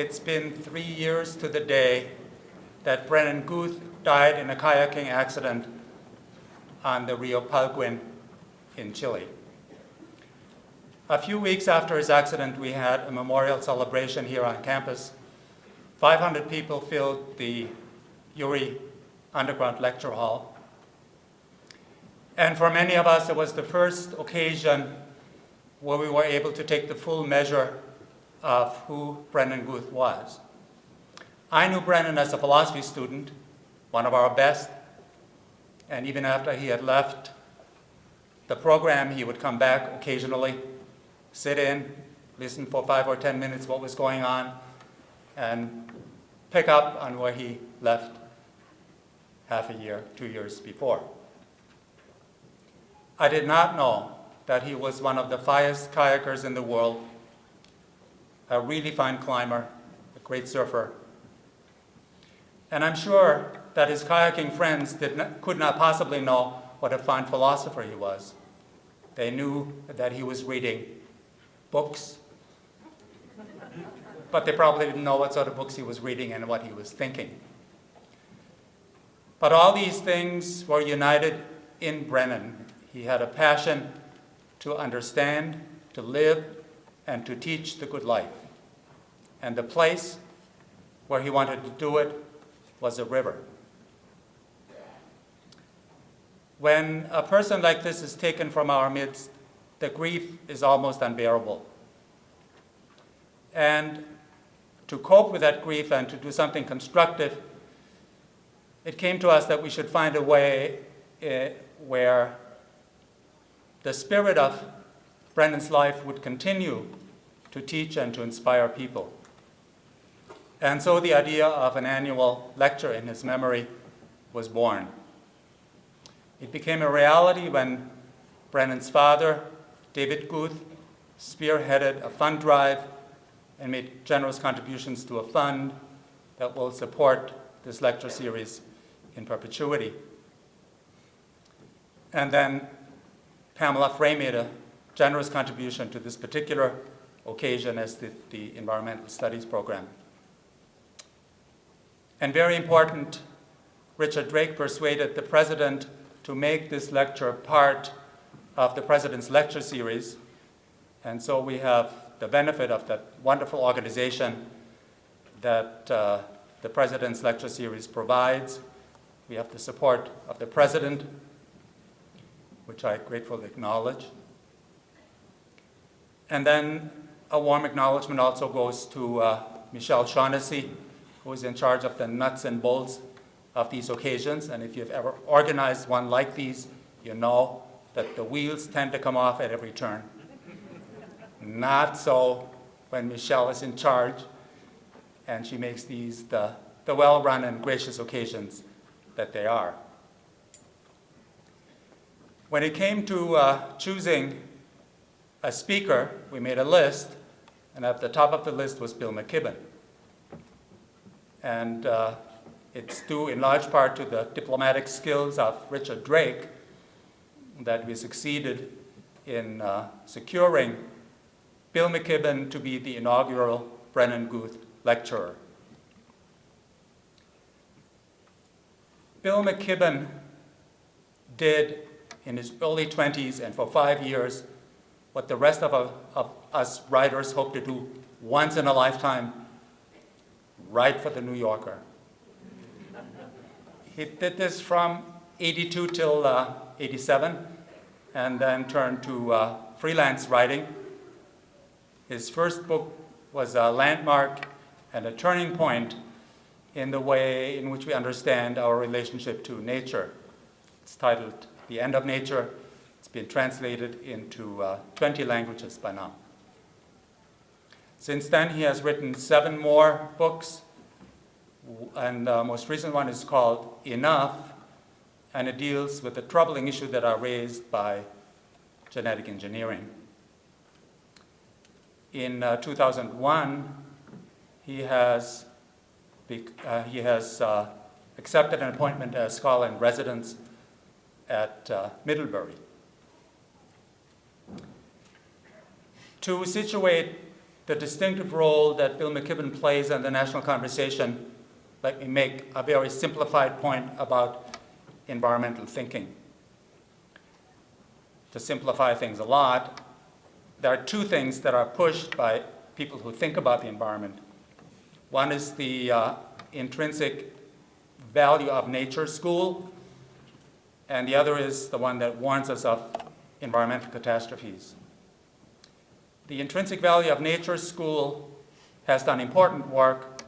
it's been 3 years to the day that Brennan Guth died in a kayaking accident on the Rio Palguin in Chile. A few weeks after his accident, we had a memorial celebration here on campus. 500 people filled the URI Underground Lecture Hall. And for many of us, it was the first occasion where we were able to take the full measure of who Brennan Guth was. I knew Brennan as a philosophy student, one of our best, and even after he had left the program, he would come back occasionally, sit in, listen for 5 or 10 minutes what was going on, and pick up on where he left half a year, 2 years before. I did not know that he was one of the finest kayakers in the world, a really fine climber, a great surfer. And I'm sure that his kayaking friends could not possibly know what a fine philosopher he was. They knew that he was reading books, but they probably didn't know what sort of books he was reading and what he was thinking. But all these things were united in Brennan. He had a passion to understand, to live, and to teach the good life. And the place where he wanted to do it was a river. When a person like this is taken from our midst, the grief is almost unbearable. And to cope with that grief and to do something constructive, it came to us that we should find a way where the spirit of Brennan's life would continue to teach and to inspire people. And so the idea of an annual lecture in his memory was born. It became a reality when Brennan's father, David Guth, spearheaded a fund drive and made generous contributions to a fund that will support this lecture series in perpetuity. And then Pamela Frey made a generous contribution to this particular occasion as the Environmental Studies program. And very important, Richard Drake persuaded the president to make this lecture part of the president's lecture series. And so we have the benefit of that wonderful organization that the president's lecture series provides. We have the support of the president, which I gratefully acknowledge. And then a warm acknowledgement also goes to Michelle Shaughnessy, who is in charge of the nuts and bolts of these occasions. And if you've ever organized one like these, you know that the wheels tend to come off at every turn. Not so when Michelle is in charge and she makes these the well-run and gracious occasions that they are. When it came to choosing a speaker, we made a list, and at the top of the list was Bill McKibben. And it's due in large part to the diplomatic skills of Richard Drake that we succeeded in securing Bill McKibben to be the inaugural Brennan Guth lecturer. Bill McKibben did in his early 20s and for 5 years what the rest of us writers hope to do once in a lifetime, write for the New Yorker. He did this from 82 till 87 and then turned to freelance writing. His first book was a landmark and a turning point in the way in which we understand our relationship to nature. It's titled The End of Nature. It's been translated into 20 languages by now. Since then, he has written 7 more books, and the most recent one is called Enough, and it deals with the troubling issue that are raised by genetic engineering. In 2001, he has accepted an appointment as scholar in residence at Middlebury. To situate the distinctive role that Bill McKibben plays in the national conversation, let me make a very simplified point about environmental thinking. To simplify things a lot, there are two things that are pushed by people who think about the environment. One is the intrinsic value of nature school, and the other is the one that warns us of environmental catastrophes. The intrinsic value of nature school has done important work,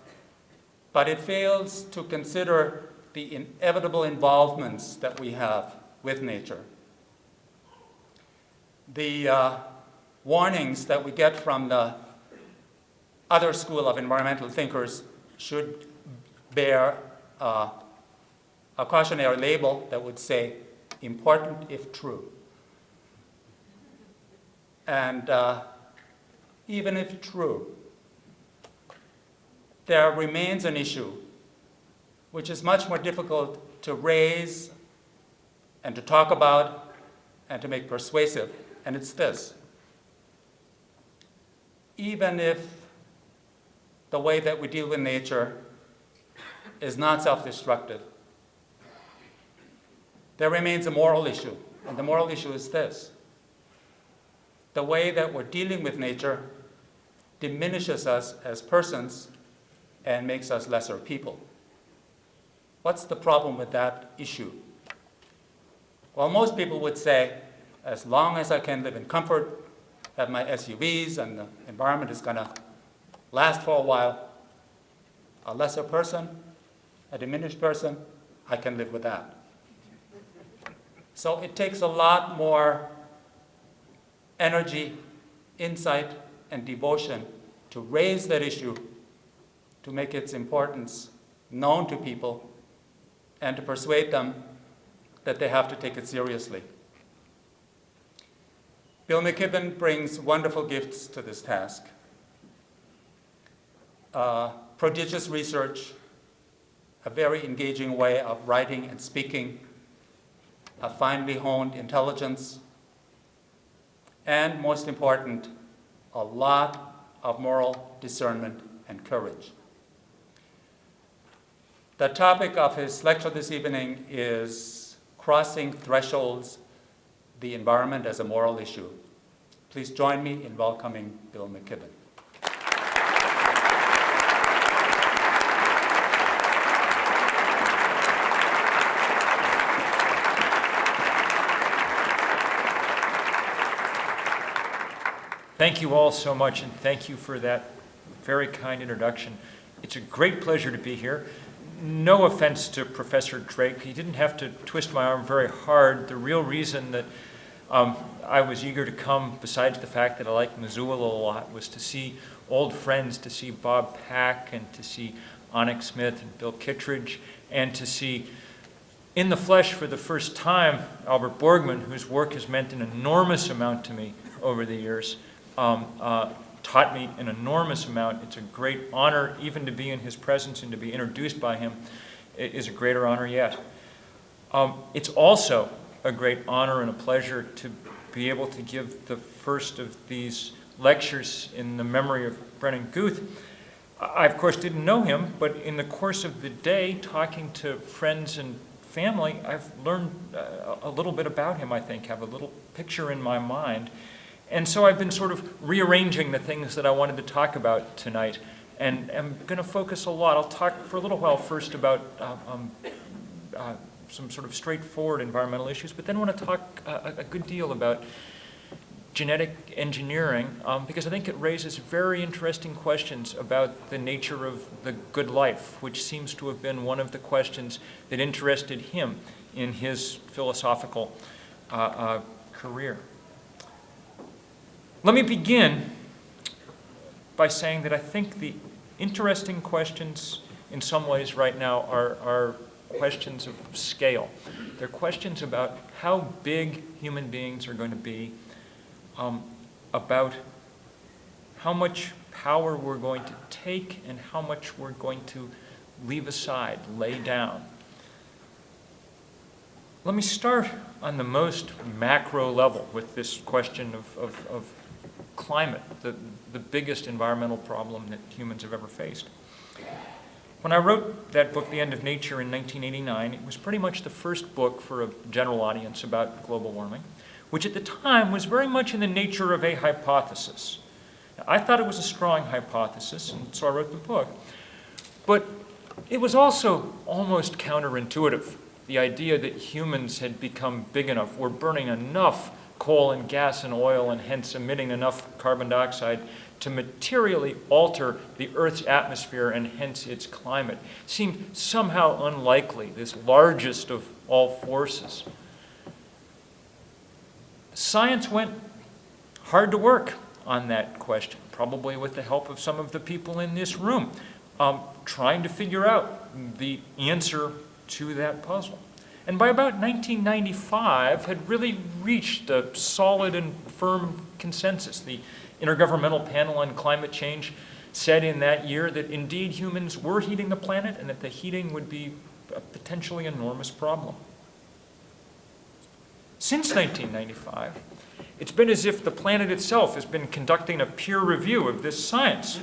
but it fails to consider the inevitable involvements that we have with nature. The warnings that we get from the other school of environmental thinkers should bear a cautionary label that would say, important if true. And even if true, there remains an issue which is much more difficult to raise and to talk about and to make persuasive, and it's this. Even if the way that we deal with nature is not self-destructive, there remains a moral issue, and the moral issue is this. The way that we're dealing with nature diminishes us as persons and makes us lesser people. What's the problem with that issue? Well, most people would say, as long as I can live in comfort, have my SUVs, and the environment is going to last for a while, a lesser person, a diminished person, I can live with that. So it takes a lot more energy, insight, and devotion to raise that issue, to make its importance known to people, and to persuade them that they have to take it seriously. Bill McKibben brings wonderful gifts to this task. Prodigious research, a very engaging way of writing and speaking, a finely honed intelligence, and most important, a lot of moral discernment and courage. The topic of his lecture this evening is Crossing Thresholds, the Environment as a Moral Issue. Please join me in welcoming Bill McKibben. Thank you all so much, and thank you for that very kind introduction. It's a great pleasure to be here. No offense to Professor Drake. He didn't have to twist my arm very hard. The real reason that I was eager to come, besides the fact that I like Missoula a lot, was to see old friends, to see Bob Pack, and to see Onyx Smith and Bill Kittredge, and to see in the flesh for the first time Albert Borgman, whose work has meant an enormous amount to me over the years. Taught me an enormous amount. It's a great honor even to be in his presence and to be introduced by him. It is a greater honor yet. It's also a great honor and a pleasure to be able to give the first of these lectures in the memory of Brennan Guth. I, of course, didn't know him, but in the course of the day, talking to friends and family, I've learned a little bit about him, I think, have a little picture in my mind. And so I've been sort of rearranging the things that I wanted to talk about tonight, and I'm going to focus a lot. I'll talk for a little while first about some sort of straightforward environmental issues, but then I want to talk a good deal about genetic engineering, because I think it raises very interesting questions about the nature of the good life, which seems to have been one of the questions that interested him in his philosophical career. Let me begin by saying that I think the interesting questions in some ways right now are questions of scale. They're questions about how big human beings are going to be, about how much power we're going to take and how much we're going to leave aside, lay down. Let me start on the most macro level with this question of climate, the biggest environmental problem that humans have ever faced. When I wrote that book, The End of Nature, in 1989, it was pretty much the first book for a general audience about global warming, which at the time was very much in the nature of a hypothesis. Now, I thought it was a strong hypothesis, and so I wrote the book. But it was also almost counterintuitive, the idea that humans had become big enough, were burning enough coal and gas and oil, and hence emitting enough carbon dioxide to materially alter the Earth's atmosphere and hence its climate. Seemed somehow unlikely, this largest of all forces. Science went hard to work on that question, probably with the help of some of the people in this room, trying to figure out the answer to that puzzle. And by about 1995, had really reached a solid and firm consensus. The Intergovernmental Panel on Climate Change said in that year that indeed humans were heating the planet and that the heating would be a potentially enormous problem. Since 1995, it's been as if the planet itself has been conducting a peer review of this science.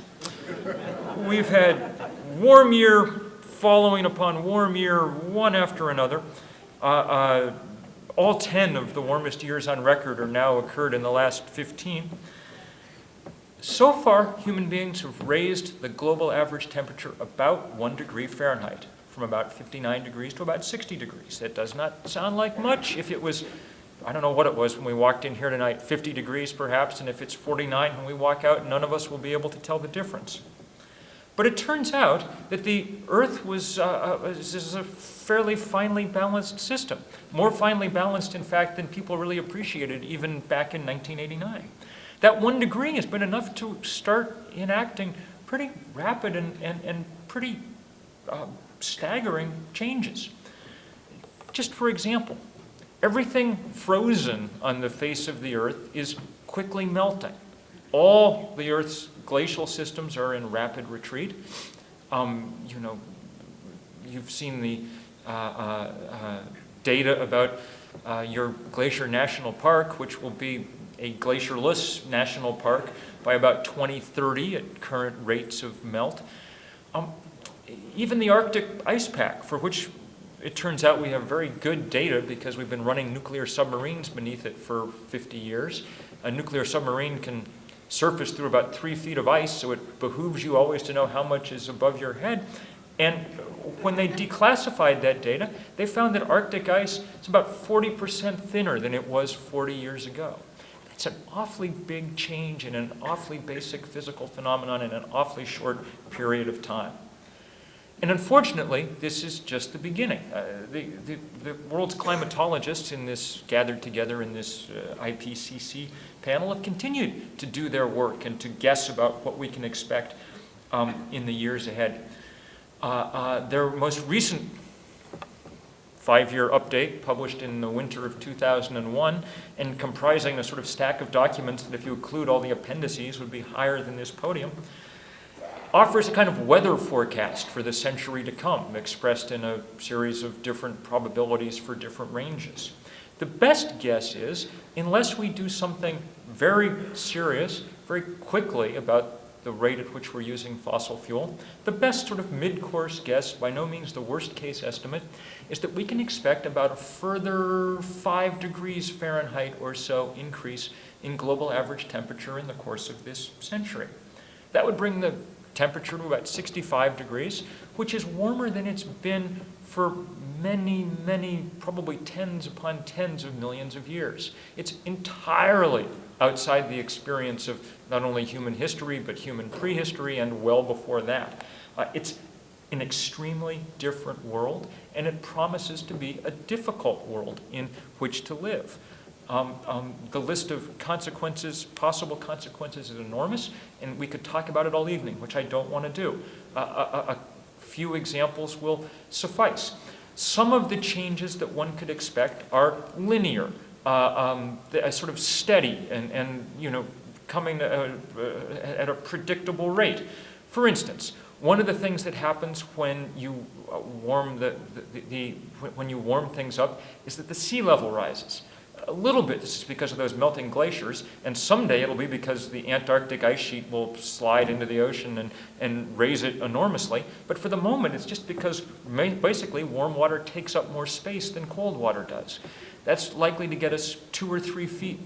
We've had warm year following upon warm year, one after another. All 10 of the warmest years on record are now occurred in the last 15. So far, human beings have raised the global average temperature about 1 degree Fahrenheit, from about 59 degrees to about 60 degrees. That does not sound like much. If it was, I don't know what it was when we walked in here tonight, 50 degrees perhaps, and if it's 49 when we walk out, none of us will be able to tell the difference. But it turns out that the Earth is a fairly finely balanced system, more finely balanced, in fact, than people really appreciated even back in 1989. That 1 degree has been enough to start enacting pretty rapid and pretty staggering changes. Just for example, everything frozen on the face of the Earth is quickly melting. All the Earth's glacial systems are in rapid retreat. You've seen the data about your Glacier National Park, which will be a glacierless national park by about 2030 at current rates of melt. Even the Arctic ice pack, for which it turns out we have very good data because we've been running nuclear submarines beneath it for 50 years. A nuclear submarine can surface through about 3 feet of ice, so it behooves you always to know how much is above your head. And when they declassified that data, they found that Arctic ice is about 40% thinner than it was 40 years ago. That's an awfully big change in an awfully basic physical phenomenon in an awfully short period of time. And unfortunately, this is just the beginning. The world's climatologists in this, gathered together in this IPCC panel, have continued to do their work and to guess about what we can expect in the years ahead. Their most recent 5-year update, published in the winter of 2001, and comprising a sort of stack of documents that, if you include all the appendices, would be higher than this podium, offers a kind of weather forecast for the century to come, expressed in a series of different probabilities for different ranges. The best guess is, unless we do something very serious, very quickly about the rate at which we're using fossil fuel, the best sort of mid-course guess, by no means the worst case estimate, is that we can expect about a further 5 degrees Fahrenheit or so increase in global average temperature in the course of this century. That would bring the temperature to about 65 degrees, which is warmer than it's been for many, many, probably tens upon tens of millions of years. It's entirely outside the experience of not only human history, but human prehistory and well before that. It's an extremely different world, and it promises to be a difficult world in which to live. The list of consequences, possible consequences, is enormous, and we could talk about it all evening, which I don't want to do. A few examples will suffice. Some of the changes that one could expect are linear, sort of steady, and coming at a predictable rate. For instance, one of the things that happens when you warm when you warm things up is that the sea level rises. A little bit, this is because of those melting glaciers, and someday it'll be because the Antarctic ice sheet will slide into the ocean and raise it enormously. But for the moment, it's just because basically warm water takes up more space than cold water does. That's likely to get us 2 or 3 feet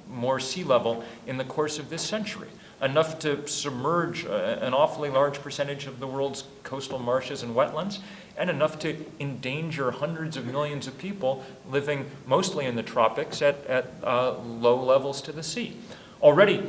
more sea level in the course of this century, enough to submerge an awfully large percentage of the world's coastal marshes and wetlands, and enough to endanger hundreds of millions of people living mostly in the tropics at low levels to the sea. Already,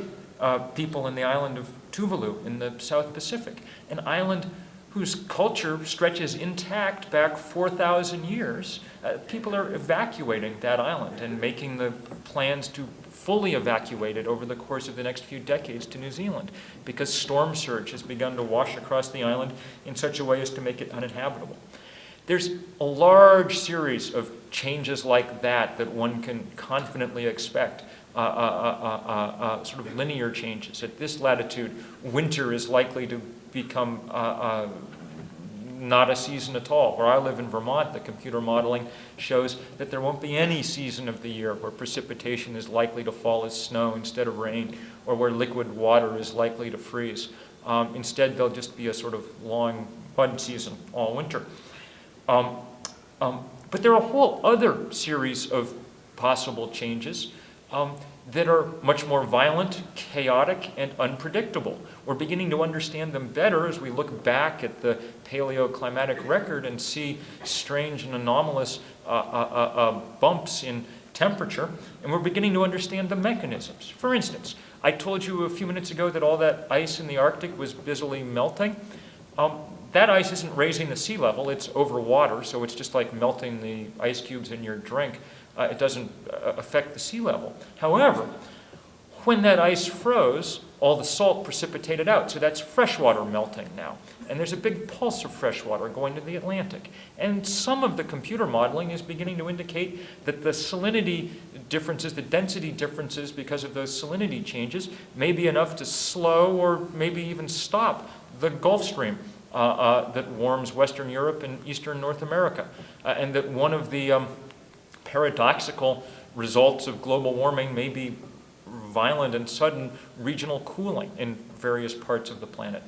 people in the island of Tuvalu in the South Pacific, an island whose culture stretches intact back 4,000 years, people are evacuating that island and making the plans to fully evacuate it over the course of the next few decades to New Zealand, because storm surge has begun to wash across the island in such a way as to make it uninhabitable. There's a large series of changes like that one can confidently expect, sort of linear changes. At this latitude, winter is likely to become not a season at all. Where I live in Vermont, the computer modeling shows that there won't be any season of the year where precipitation is likely to fall as snow instead of rain, or where liquid water is likely to freeze. Instead, there'll just be a sort of long bud season all winter. But there are a whole other series of possible changes that are much more violent, chaotic, and unpredictable. We're beginning to understand them better as we look back at the paleoclimatic record and see strange and anomalous bumps in temperature, and we're beginning to understand the mechanisms. For instance, I told you a few minutes ago that all that ice in the Arctic was busily melting. That ice isn't raising the sea level, it's over water, so it's just like melting the ice cubes in your drink. It doesn't affect the sea level. However, when that ice froze, all the salt precipitated out, so that's freshwater melting now. And there's a big pulse of freshwater going to the Atlantic. And some of the computer modeling is beginning to indicate that the salinity differences, the density differences because of those salinity changes may be enough to slow or maybe even stop the Gulf Stream that warms Western Europe and Eastern North America. And that one of the paradoxical results of global warming may be violent and sudden regional cooling in various parts of the planet.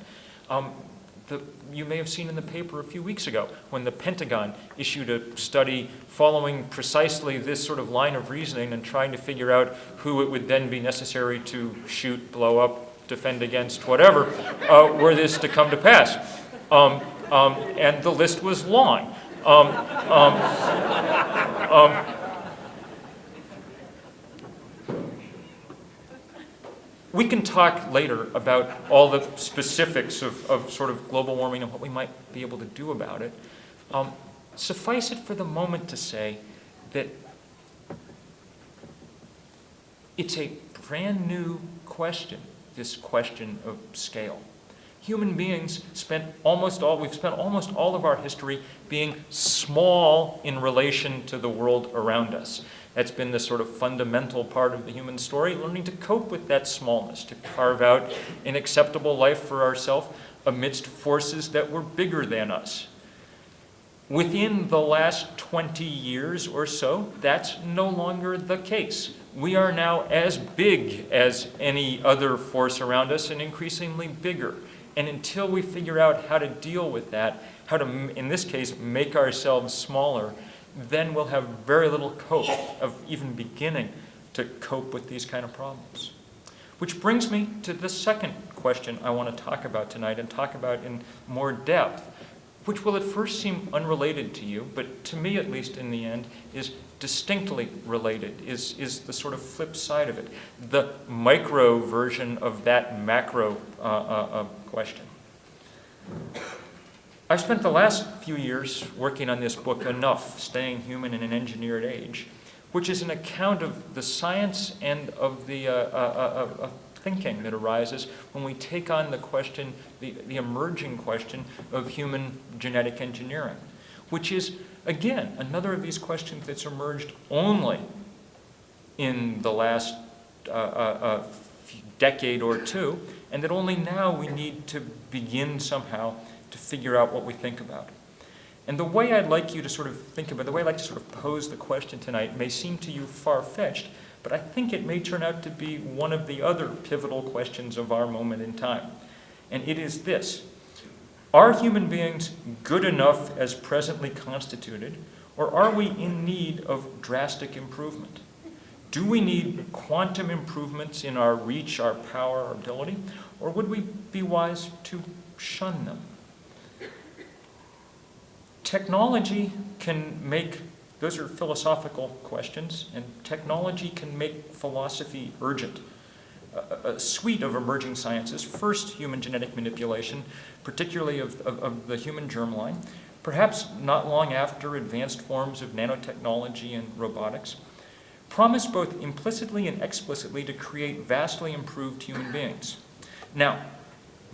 You may have seen in the paper a few weeks ago when the Pentagon issued a study following precisely this sort of line of reasoning and trying to figure out who it would then be necessary to shoot, blow up, defend against, whatever, were this to come to pass. And the list was long. We can talk later about all the specifics of sort of global warming and what we might be able to do about it. Suffice it for the moment to say that it's a brand new question, this question of scale. Human beings we've spent almost all of our history being small in relation to the world around us. That's been the sort of fundamental part of the human story, learning to cope with that smallness, to carve out an acceptable life for ourselves amidst forces that were bigger than us. Within the last 20 years or so, that's no longer the case. We are now as big as any other force around us and increasingly bigger. And until we figure out how to deal with that, how to, in this case, make ourselves smaller, then we'll have very little hope of even beginning to cope with these kind of problems. Which brings me to the second question I want to talk about tonight and talk about in more depth, which will at first seem unrelated to you, but to me, at least in the end, is distinctly related, is the sort of flip side of it, the micro version of that macro question. I've spent the last few years working on this book, Enough, Staying Human in an Engineered Age, which is an account of the science and of the thinking that arises when we take on the question, the emerging question of human genetic engineering, which is, again, another of these questions that's emerged only in the last decade or two, and that only now we need to begin somehow to figure out what we think about. And the way I'd like you to sort of think about, the way I'd like to sort of pose the question tonight may seem to you far-fetched, but I think it may turn out to be one of the other pivotal questions of our moment in time. And it is this: are human beings good enough as presently constituted, or are we in need of drastic improvement? Do we need quantum improvements in our reach, our power, our ability, or would we be wise to shun them? Technology can make, those are philosophical questions, and technology can make philosophy urgent. A suite of emerging sciences, first human genetic manipulation, particularly of the human germline, perhaps not long after advanced forms of nanotechnology and robotics, promise both implicitly and explicitly to create vastly improved human beings. Now,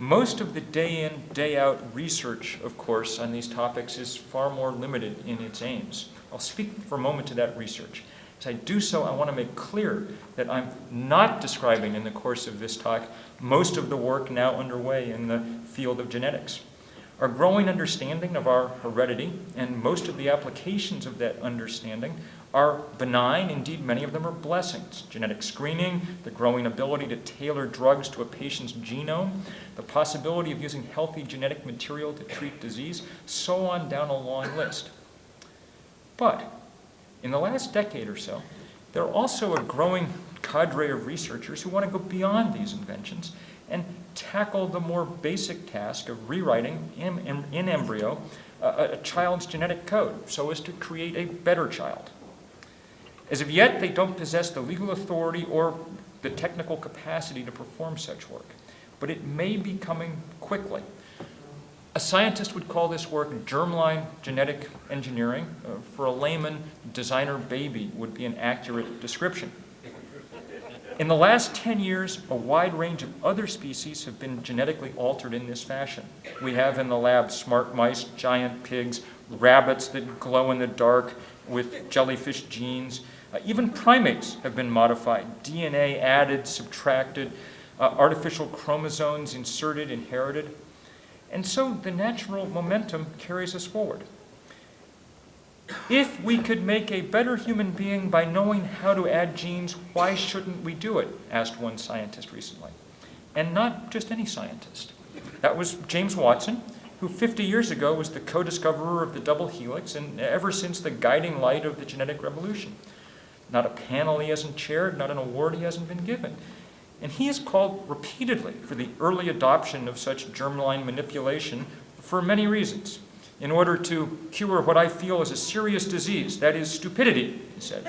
most of the day-in, day-out research, of course, on these topics is far more limited in its aims. I'll speak for a moment to that research. As I do so, I want to make clear that I'm not describing in the course of this talk most of the work now underway in the field of genetics. Our growing understanding of our heredity and most of the applications of that understanding are benign. Indeed, many of them are blessings. Genetic screening, the growing ability to tailor drugs to a patient's genome, the possibility of using healthy genetic material to treat disease, so on down a long list. But in the last decade or so, there are also a growing cadre of researchers who want to go beyond these inventions and tackle the more basic task of rewriting in embryo a child's genetic code so as to create a better child. As of yet, they don't possess the legal authority or the technical capacity to perform such work, but it may be coming quickly. A scientist would call this work germline genetic engineering. For a layman, designer baby would be an accurate description. In the last 10 years, a wide range of other species have been genetically altered in this fashion. We have in the lab smart mice, giant pigs, rabbits that glow in the dark with jellyfish genes. Even primates have been modified, DNA added, subtracted, artificial chromosomes inserted, inherited. And so the natural momentum carries us forward. If we could make a better human being by knowing how to add genes, why shouldn't we do it? Asked one scientist recently. And not just any scientist. That was James Watson, who 50 years ago was the co-discoverer of the double helix and ever since the guiding light of the genetic revolution. Not a panel he hasn't chaired, not an award he hasn't been given. And he has called repeatedly for the early adoption of such germline manipulation for many reasons. In order to cure what I feel is a serious disease, that is stupidity, he said.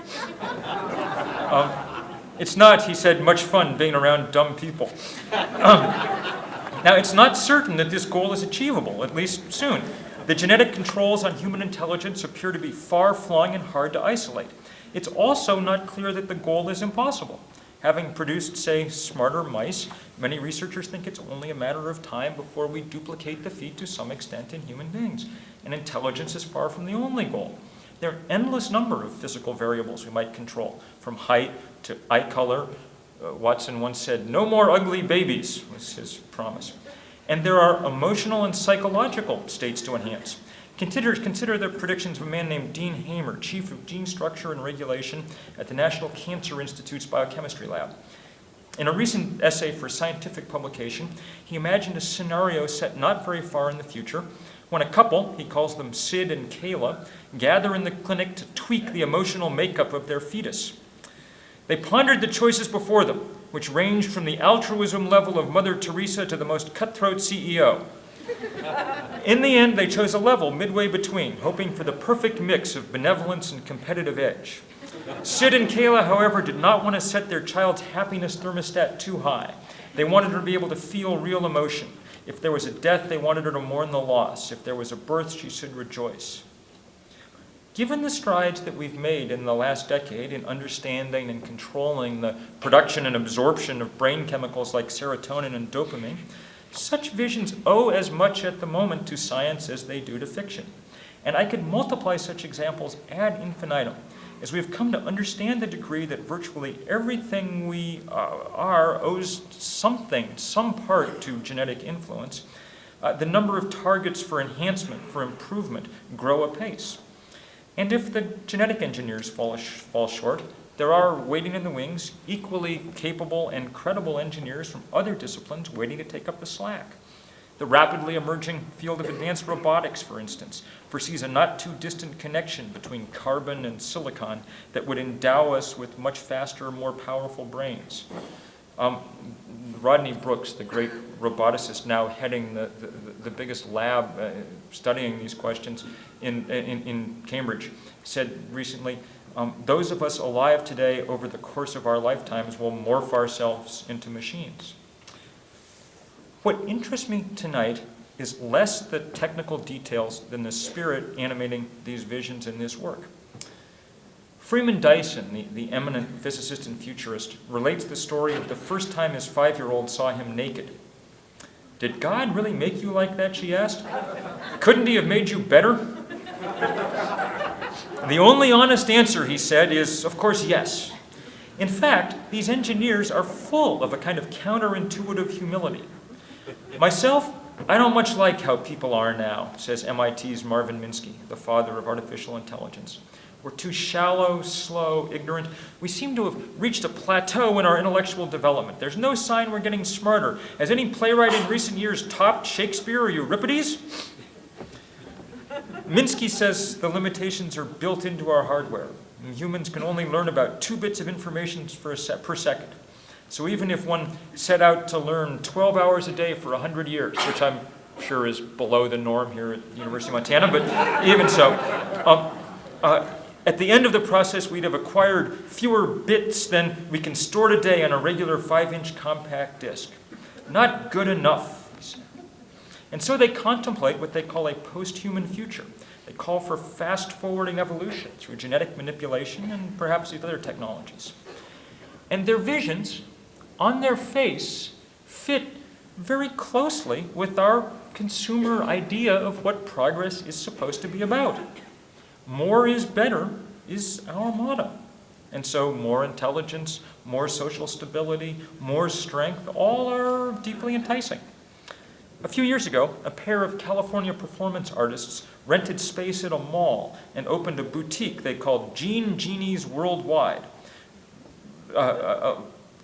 It's not, he said, much fun being around dumb people. Now, it's not certain that this goal is achievable, at least soon. The genetic controls on human intelligence appear to be far-flung and hard to isolate. It's also not clear that the goal is impossible. Having produced, say, smarter mice, many researchers think it's only a matter of time before we duplicate the feat to some extent in human beings. And intelligence is far from the only goal. There are an endless number of physical variables we might control, from height to eye color. Watson once said, "No more ugly babies," was his promise. And there are emotional and psychological states to enhance. Consider the predictions of a man named Dean Hamer, Chief of Gene Structure and Regulation at the National Cancer Institute's Biochemistry Lab. In a recent essay for scientific publication, he imagined a scenario set not very far in the future when a couple, he calls them Sid and Kayla, gather in the clinic to tweak the emotional makeup of their fetus. They pondered the choices before them, which ranged from the altruism level of Mother Teresa to the most cutthroat CEO. In the end, they chose a level midway between, hoping for the perfect mix of benevolence and competitive edge. Sid and Kayla, however, did not want to set their child's happiness thermostat too high. They wanted her to be able to feel real emotion. If there was a death, they wanted her to mourn the loss. If there was a birth, she should rejoice. Given the strides that we've made in the last decade in understanding and controlling the production and absorption of brain chemicals like serotonin and dopamine, such visions owe as much at the moment to science as they do to fiction. And I could multiply such examples ad infinitum, as we've come to understand the degree that virtually everything we are owes something, some part to genetic influence. The number of targets for enhancement, for improvement, grow apace. And if the genetic engineers fall short, there are waiting in the wings, equally capable and credible engineers from other disciplines waiting to take up the slack. The rapidly emerging field of advanced robotics, for instance, foresees a not too distant connection between carbon and silicon that would endow us with much faster, more powerful brains. Rodney Brooks, the great roboticist now heading the biggest lab studying these questions in Cambridge, said recently, those of us alive today over the course of our lifetimes will morph ourselves into machines. What interests me tonight is less the technical details than the spirit animating these visions in this work. Freeman Dyson, the eminent physicist and futurist, relates the story of the first time his 5-year-old saw him naked. "Did God really make you like that?" she asked. "Couldn't he have made you better?" The only honest answer, he said, is, of course, yes. In fact, these engineers are full of a kind of counterintuitive humility. Myself, I don't much like how people are now, says MIT's Marvin Minsky, the father of artificial intelligence. We're too shallow, slow, ignorant. We seem to have reached a plateau in our intellectual development. There's no sign we're getting smarter. Has any playwright in recent years topped Shakespeare or Euripides? Minsky says the limitations are built into our hardware. And humans can only learn about 2 bits of information per second. So even if one set out to learn 12 hours a day for 100 years, which I'm sure is below the norm here at the University of Montana, but even so, at the end of the process, we'd have acquired fewer bits than we can store today on a regular 5-inch compact disc. Not good enough, he said. And so they contemplate what they call a post-human future. They call for fast-forwarding evolution through genetic manipulation and perhaps these other technologies. And their visions, on their face, fit very closely with our consumer idea of what progress is supposed to be about. More is better is our motto. And so more intelligence, more social stability, more strength, all are deeply enticing. A few years ago, a pair of California performance artists rented space at a mall and opened a boutique they called Gene Genies Worldwide,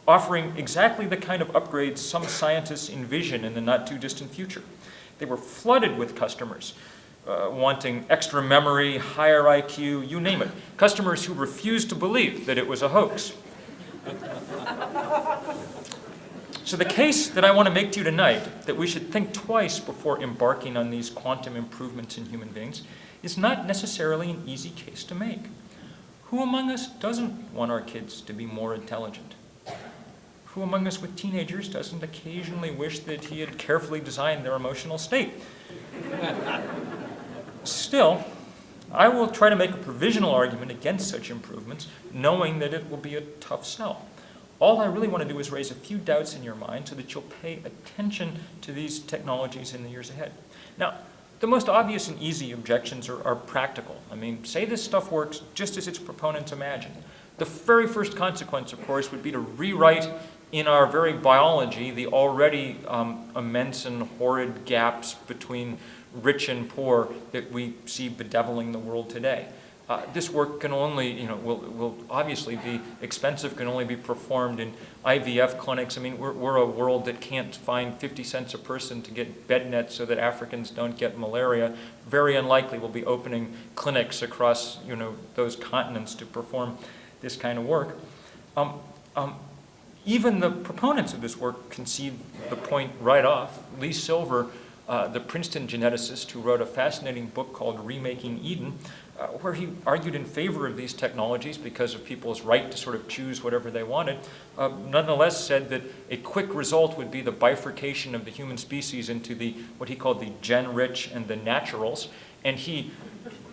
offering exactly the kind of upgrades some scientists envision in the not-too-distant future. They were flooded with customers wanting extra memory, higher IQ, you name it. Customers who refused to believe that it was a hoax. So the case that I want to make to you tonight, that we should think twice before embarking on these quantum improvements in human beings, is not necessarily an easy case to make. Who among us doesn't want our kids to be more intelligent? Who among us with teenagers doesn't occasionally wish that he had carefully designed their emotional state? Still, I will try to make a provisional argument against such improvements, knowing that it will be a tough sell. All I really want to do is raise a few doubts in your mind so that you'll pay attention to these technologies in the years ahead. Now, the most obvious and easy objections are practical. I mean, say this stuff works just as its proponents imagine. The very first consequence, of course, would be to rewrite in our very biology the already immense and horrid gaps between rich and poor that we see bedeviling the world today. This work can only, will obviously be expensive, can only be performed in IVF clinics. I mean, we're a world that can't find 50 cents a person to get bed nets so that Africans don't get malaria. Very unlikely we'll be opening clinics across, those continents to perform this kind of work. Even the proponents of this work concede the point right off. Lee Silver, the Princeton geneticist who wrote a fascinating book called Remaking Eden, where he argued in favor of these technologies because of people's right to sort of choose whatever they wanted, nonetheless said that a quick result would be the bifurcation of the human species into what he called the gen-rich and the naturals, and he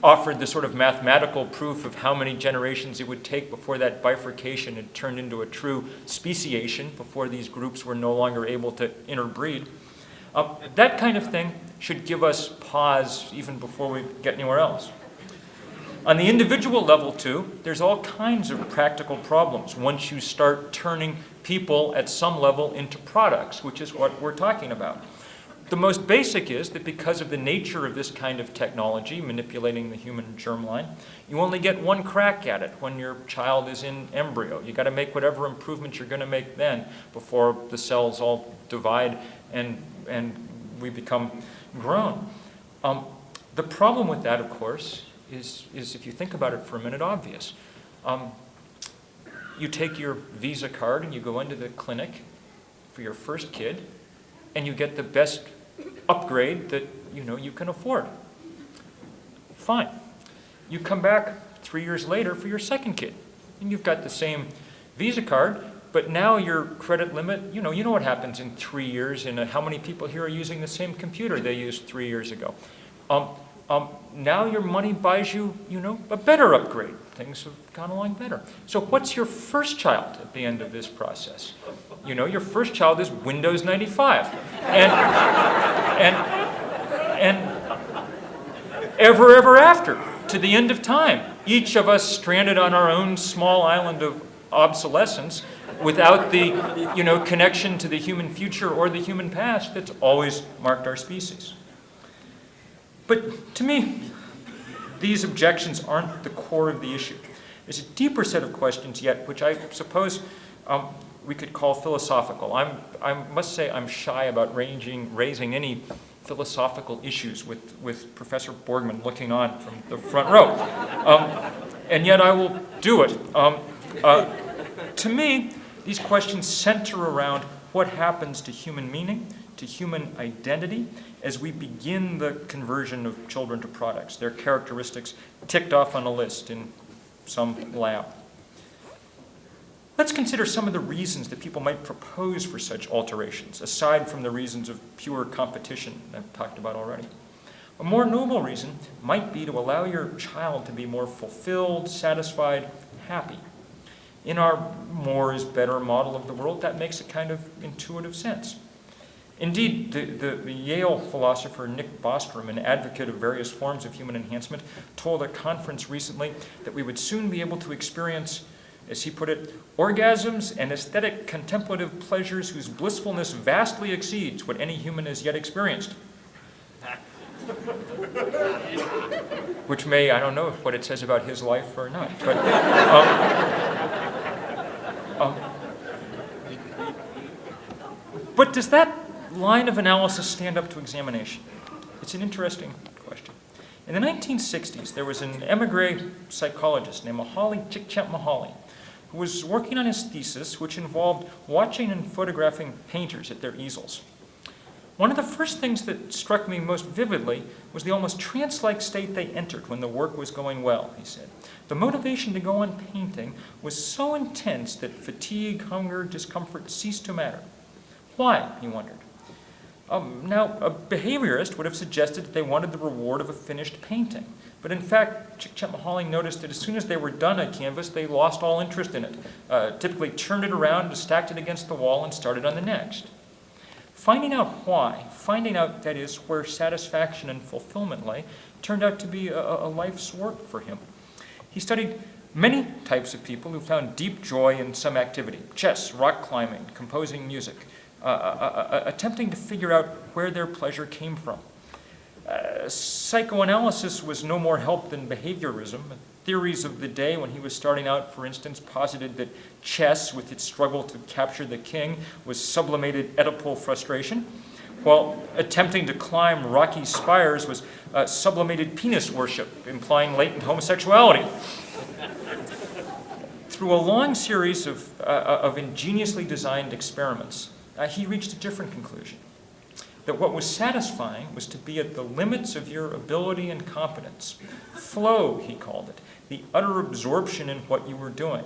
offered the sort of mathematical proof of how many generations it would take before that bifurcation had turned into a true speciation, before these groups were no longer able to interbreed. That kind of thing should give us pause even before we get anywhere else. On the individual level, too, there's all kinds of practical problems once you start turning people at some level into products, which is what we're talking about. The most basic is that because of the nature of this kind of technology, manipulating the human germline, you only get one crack at it when your child is in embryo. You got to make whatever improvements you're going to make then before the cells all divide and we become grown. The problem with that, of course, is if you think about it for a minute, obvious. You take your Visa card and you go into the clinic for your first kid, and you get the best upgrade that you can afford. Fine. You come back 3 years later for your second kid, and you've got the same Visa card, but now your credit limit, you know what happens in 3 years, and how many people here are using the same computer they used 3 years ago. Now your money buys you, a better upgrade. Things have gone along better. So what's your first child at the end of this process? Your first child is Windows 95. And ever after, to the end of time, each of us stranded on our own small island of obsolescence without the, connection to the human future or the human past that's always marked our species. But to me, these objections aren't the core of the issue. There's a deeper set of questions yet, which I suppose we could call philosophical. I must say I'm shy about raising any philosophical issues with Professor Borgman looking on from the front row. And yet I will do it. To me, these questions center around what happens to human meaning, to human identity, as we begin the conversion of children to products, their characteristics ticked off on a list in some lab. Let's consider some of the reasons that people might propose for such alterations, aside from the reasons of pure competition I've talked about already. A more noble reason might be to allow your child to be more fulfilled, satisfied, happy. In our more is better model of the world, that makes a kind of intuitive sense. Indeed, the Yale philosopher Nick Bostrom, an advocate of various forms of human enhancement, told a conference recently that we would soon be able to experience, as he put it, orgasms and aesthetic contemplative pleasures whose blissfulness vastly exceeds what any human has yet experienced. Which I don't know what it says about his life or not, but but does that line of analysis stand up to examination? It's an interesting question. In the 1960s, there was an emigre psychologist named Mihaly Csikszentmihalyi who was working on his thesis, which involved watching and photographing painters at their easels. One of the first things that struck me most vividly was the almost trance-like state they entered when the work was going well, he said. The motivation to go on painting was so intense that fatigue, hunger, discomfort ceased to matter. Why, he wondered. Now, a behaviorist would have suggested that they wanted the reward of a finished painting. But in fact, Csikszentmihalyi noticed that as soon as they were done at canvas, they lost all interest in it, typically turned it around, stacked it against the wall, and started on the next. Finding out why, finding out, that is, where satisfaction and fulfillment lay, turned out to be a life's work for him. He studied many types of people who found deep joy in some activity: chess, rock climbing, composing music, attempting to figure out where their pleasure came from. Psychoanalysis was no more help than behaviorism. Theories of the day when he was starting out, for instance, posited that chess, with its struggle to capture the king, was sublimated Oedipal frustration, while attempting to climb rocky spires was sublimated penis worship, implying latent homosexuality. Through a long series of ingeniously designed experiments, he reached a different conclusion. That what was satisfying was to be at the limits of your ability and competence. Flow, he called it, the utter absorption in what you were doing.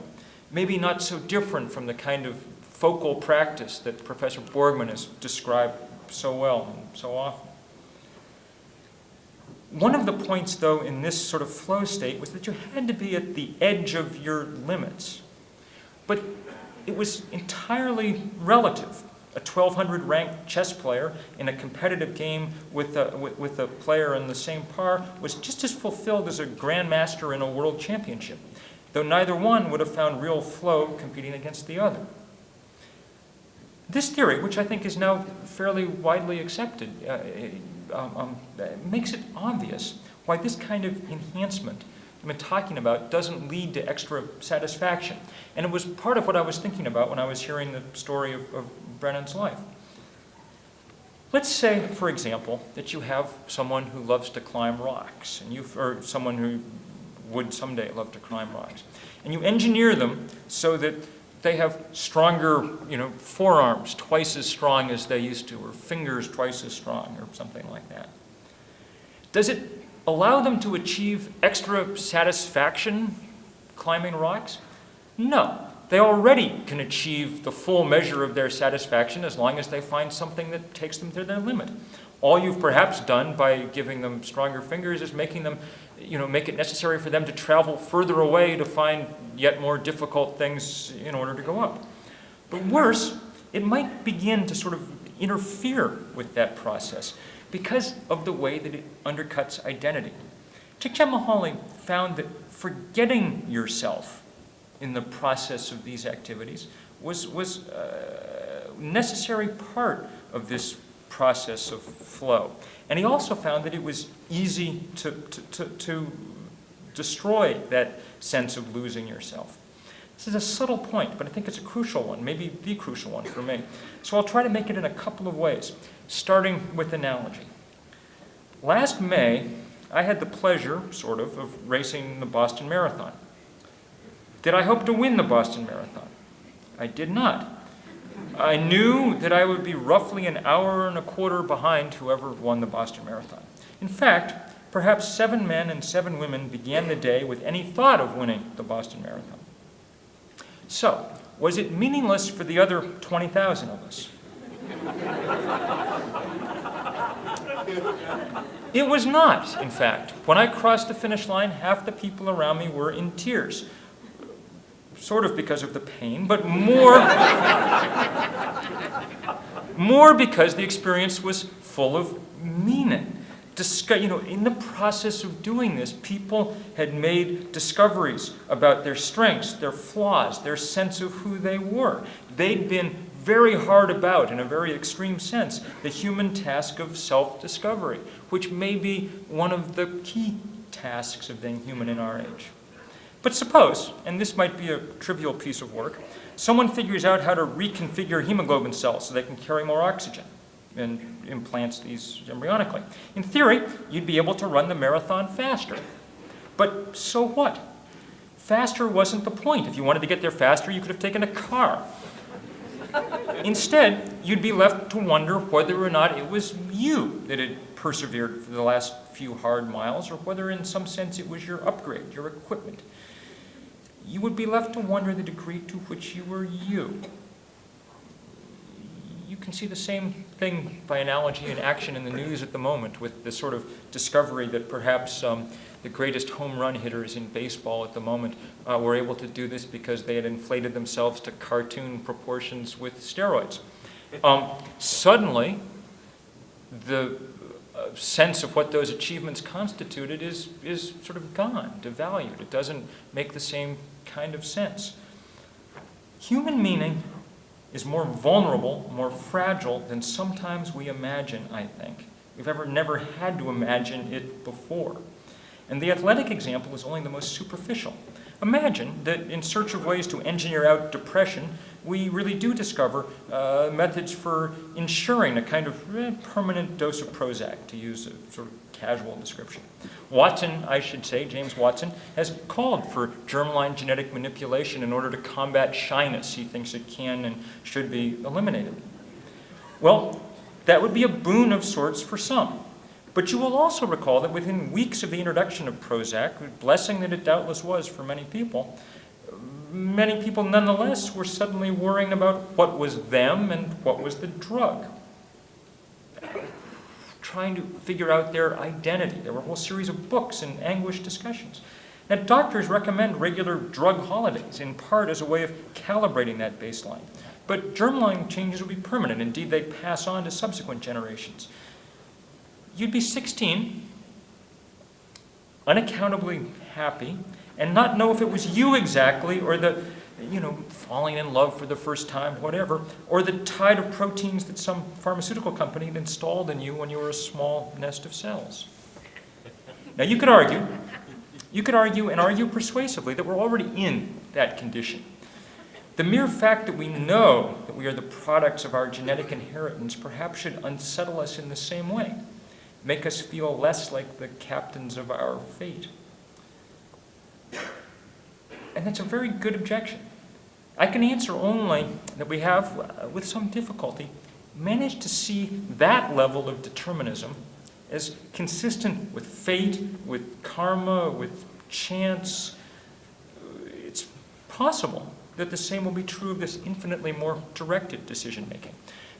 Maybe not so different from the kind of focal practice that Professor Borgman has described so well and so often. One of the points, though, in this sort of flow state was that you had to be at the edge of your limits. But it was entirely relative. A 1,200 ranked chess player in a competitive game with a player in the same par was just as fulfilled as a grandmaster in a world championship, though neither one would have found real flow competing against the other. This theory, which I think is now fairly widely accepted, makes it obvious why this kind of enhancement I've been talking about doesn't lead to extra satisfaction. And it was part of what I was thinking about when I was hearing the story of Brennan's life. Let's say, for example, that you have someone who loves to climb rocks, or someone who would someday love to climb rocks. And you engineer them so that they have stronger, forearms twice as strong as they used to, or fingers twice as strong, or something like that. Does it allow them to achieve extra satisfaction climbing rocks? No. They already can achieve the full measure of their satisfaction as long as they find something that takes them to their limit. All you've perhaps done by giving them stronger fingers is making them, make it necessary for them to travel further away to find yet more difficult things in order to go up. But worse, it might begin to sort of interfere with that process because of the way that it undercuts identity. Csikszentmihalyi found that forgetting yourself in the process of these activities was a necessary part of this process of flow. And he also found that it was easy to destroy that sense of losing yourself. This is a subtle point, but I think it's a crucial one, maybe the crucial one for me. So I'll try to make it in a couple of ways, starting with analogy. Last May, I had the pleasure, sort of racing the Boston Marathon. Did I hope to win the Boston Marathon? I did not. I knew that I would be roughly an hour and a quarter behind whoever won the Boston Marathon. In fact, perhaps 7 men and 7 women began the day with any thought of winning the Boston Marathon. So, was it meaningless for the other 20,000 of us? It was not, in fact. When I crossed the finish line, half the people around me were in tears. Sort of because of the pain, but more because the experience was full of meaning. In the process of doing this, people had made discoveries about their strengths, their flaws, their sense of who they were. They'd been very hard about, in a very extreme sense, the human task of self-discovery, which may be one of the key tasks of being human in our age. But suppose, and this might be a trivial piece of work, someone figures out how to reconfigure hemoglobin cells so they can carry more oxygen and implants these embryonically. In theory, you'd be able to run the marathon faster. But so what? Faster wasn't the point. If you wanted to get there faster, you could have taken a car. Instead, you'd be left to wonder whether or not it was you that had persevered for the last few hard miles, or whether in some sense it was your upgrade, your equipment. You would be left to wonder the degree to which you were you. You can see the same thing by analogy in action in the news at the moment, with the sort of discovery that perhaps the greatest home run hitters in baseball at the moment were able to do this because they had inflated themselves to cartoon proportions with steroids. Suddenly, the sense of what those achievements constituted is sort of gone, devalued. It doesn't make the same kind of sense. Human meaning is more vulnerable, more fragile than sometimes we imagine, I think. We've never had to imagine it before. And the athletic example is only the most superficial. Imagine that in search of ways to engineer out depression, we really do discover methods for ensuring a kind of permanent dose of Prozac, to use a sort of casual description. Watson, I should say, James Watson, has called for germline genetic manipulation in order to combat shyness. He thinks it can and should be eliminated. Well, that would be a boon of sorts for some. But you will also recall that within weeks of the introduction of Prozac, blessing that it doubtless was for many people nonetheless were suddenly worrying about what was them and what was the drug. Trying to figure out their identity. There were a whole series of books and anguished discussions. Now, doctors recommend regular drug holidays, in part as a way of calibrating that baseline. But germline changes will be permanent. Indeed, they pass on to subsequent generations. You'd be 16, unaccountably happy, and not know if it was you exactly or the falling in love for the first time, whatever, or the tide of proteins that some pharmaceutical company had installed in you when you were a small nest of cells. Now you could argue and argue persuasively that we're already in that condition. The mere fact that we know that we are the products of our genetic inheritance perhaps should unsettle us in the same way, make us feel less like the captains of our fate. And that's a very good objection. I can answer only that we have, with some difficulty, managed to see that level of determinism as consistent with fate, with karma, with chance. It's possible that the same will be true of this infinitely more directed decision-making,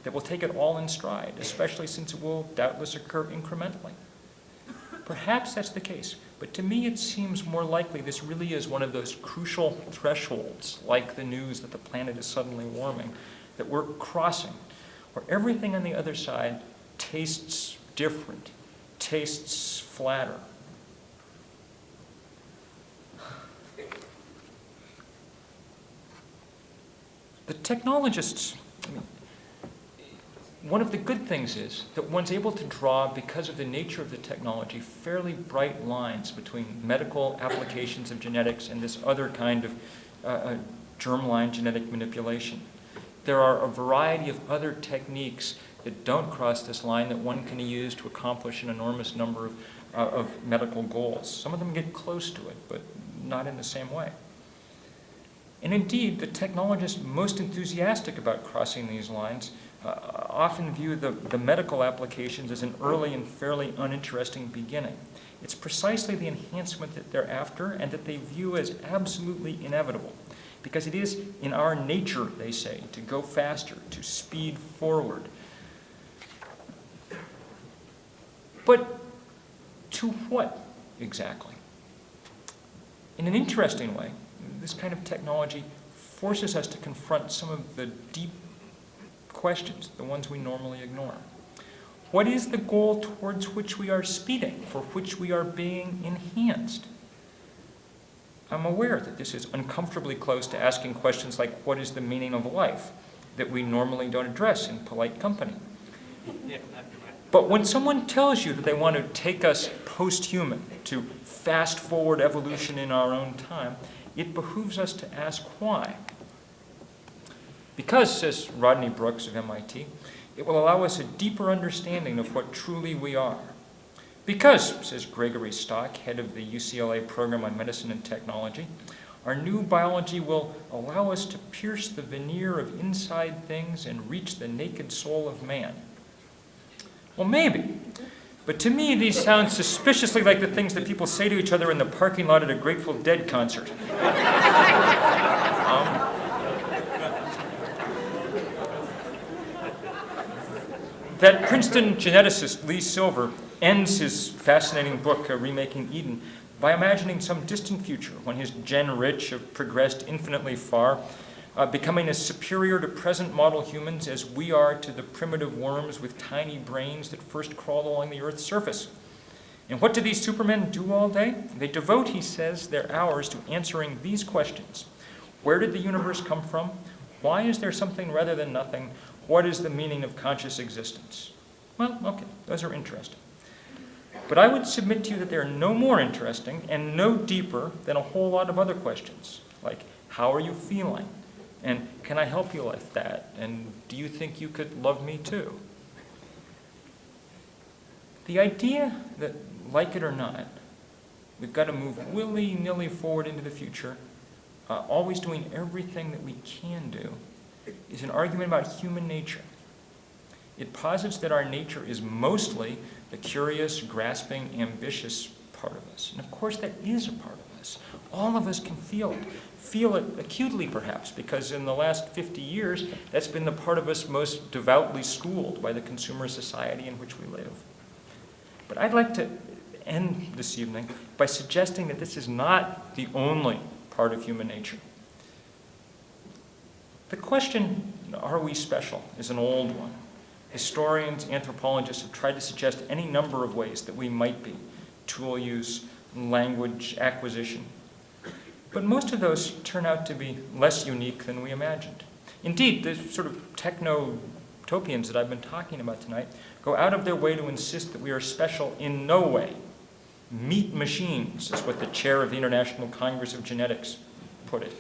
that will take it all in stride, especially since it will doubtless occur incrementally. Perhaps that's the case, but to me it seems more likely this really is one of those crucial thresholds, like the news that the planet is suddenly warming, that we're crossing, where everything on the other side tastes different, tastes flatter. The technologists, one of the good things is that one's able to draw, because of the nature of the technology, fairly bright lines between medical applications of genetics and this other kind of germline genetic manipulation. There are a variety of other techniques that don't cross this line that one can use to accomplish an enormous number of medical goals. Some of them get close to it, but not in the same way. And indeed, the technologists most enthusiastic about crossing these lines often view the medical applications as an early and fairly uninteresting beginning. It's precisely the enhancement that they're after and that they view as absolutely inevitable, because it is in our nature, they say, to go faster, to speed forward. But to what exactly? In an interesting way, this kind of technology forces us to confront some of the deep questions, the ones we normally ignore. What is the goal towards which we are speeding, for which we are being enhanced? I'm aware that this is uncomfortably close to asking questions like, what is the meaning of life, that we normally don't address in polite company. But when someone tells you that they want to take us post-human, to fast forward evolution in our own time, it behooves us to ask why. Because, says Rodney Brooks of MIT, it will allow us a deeper understanding of what truly we are. Because, says Gregory Stock, head of the UCLA Program on Medicine and Technology, our new biology will allow us to pierce the veneer of inside things and reach the naked soul of man. Well, maybe. But to me, these sound suspiciously like the things that people say to each other in the parking lot at a Grateful Dead concert. That Princeton geneticist, Lee Silver, ends his fascinating book, Remaking Eden, by imagining some distant future when his gen-rich have progressed infinitely far, becoming as superior to present model humans as we are to the primitive worms with tiny brains that first crawled along the Earth's surface. And what do these supermen do all day? They devote, he says, their hours to answering these questions. Where did the universe come from? Why is there something rather than nothing? What is the meaning of conscious existence? Well, okay, those are interesting. But I would submit to you that they are no more interesting and no deeper than a whole lot of other questions, like how are you feeling? And can I help you with that? And do you think you could love me too? The idea that, like it or not, we've got to move willy-nilly forward into the future, always doing everything that we can do, is an argument about human nature. It posits that our nature is mostly the curious, grasping, ambitious part of us. And of course that is a part of us. All of us can feel it acutely perhaps, because in the last 50 years, that's been the part of us most devoutly schooled by the consumer society in which we live. But I'd like to end this evening by suggesting that this is not the only part of human nature. The question, are we special, is an old one. Historians, anthropologists have tried to suggest any number of ways that we might be. Tool use, language acquisition. But most of those turn out to be less unique than we imagined. Indeed, the sort of techno-utopians that I've been talking about tonight go out of their way to insist that we are special in no way. Meat machines is what the chair of the International Congress of Genetics put it.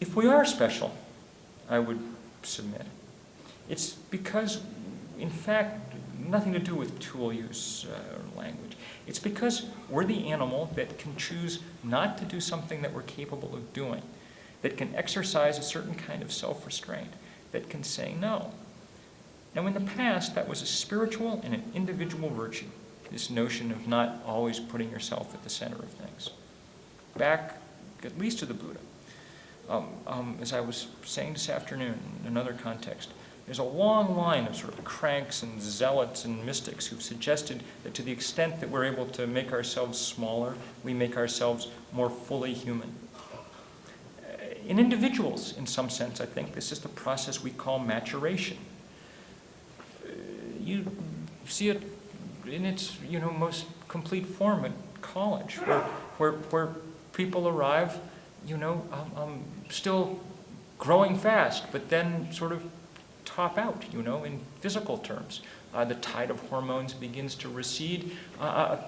If we are special, I would submit, it's because, in fact, nothing to do with tool use or language. It's because we're the animal that can choose not to do something that we're capable of doing, that can exercise a certain kind of self-restraint, that can say no. Now, in the past, that was a spiritual and an individual virtue, this notion of not always putting yourself at the center of things. Back, at least to the Buddha. As I was saying this afternoon in another context, there's a long line of sort of cranks and zealots and mystics who've suggested that to the extent that we're able to make ourselves smaller, we make ourselves more fully human. In individuals, in some sense, I think this is the process we call maturation. You see it in its most complete form at college, where people arrive, still growing fast, but then sort of top out, in physical terms. The tide of hormones begins to recede.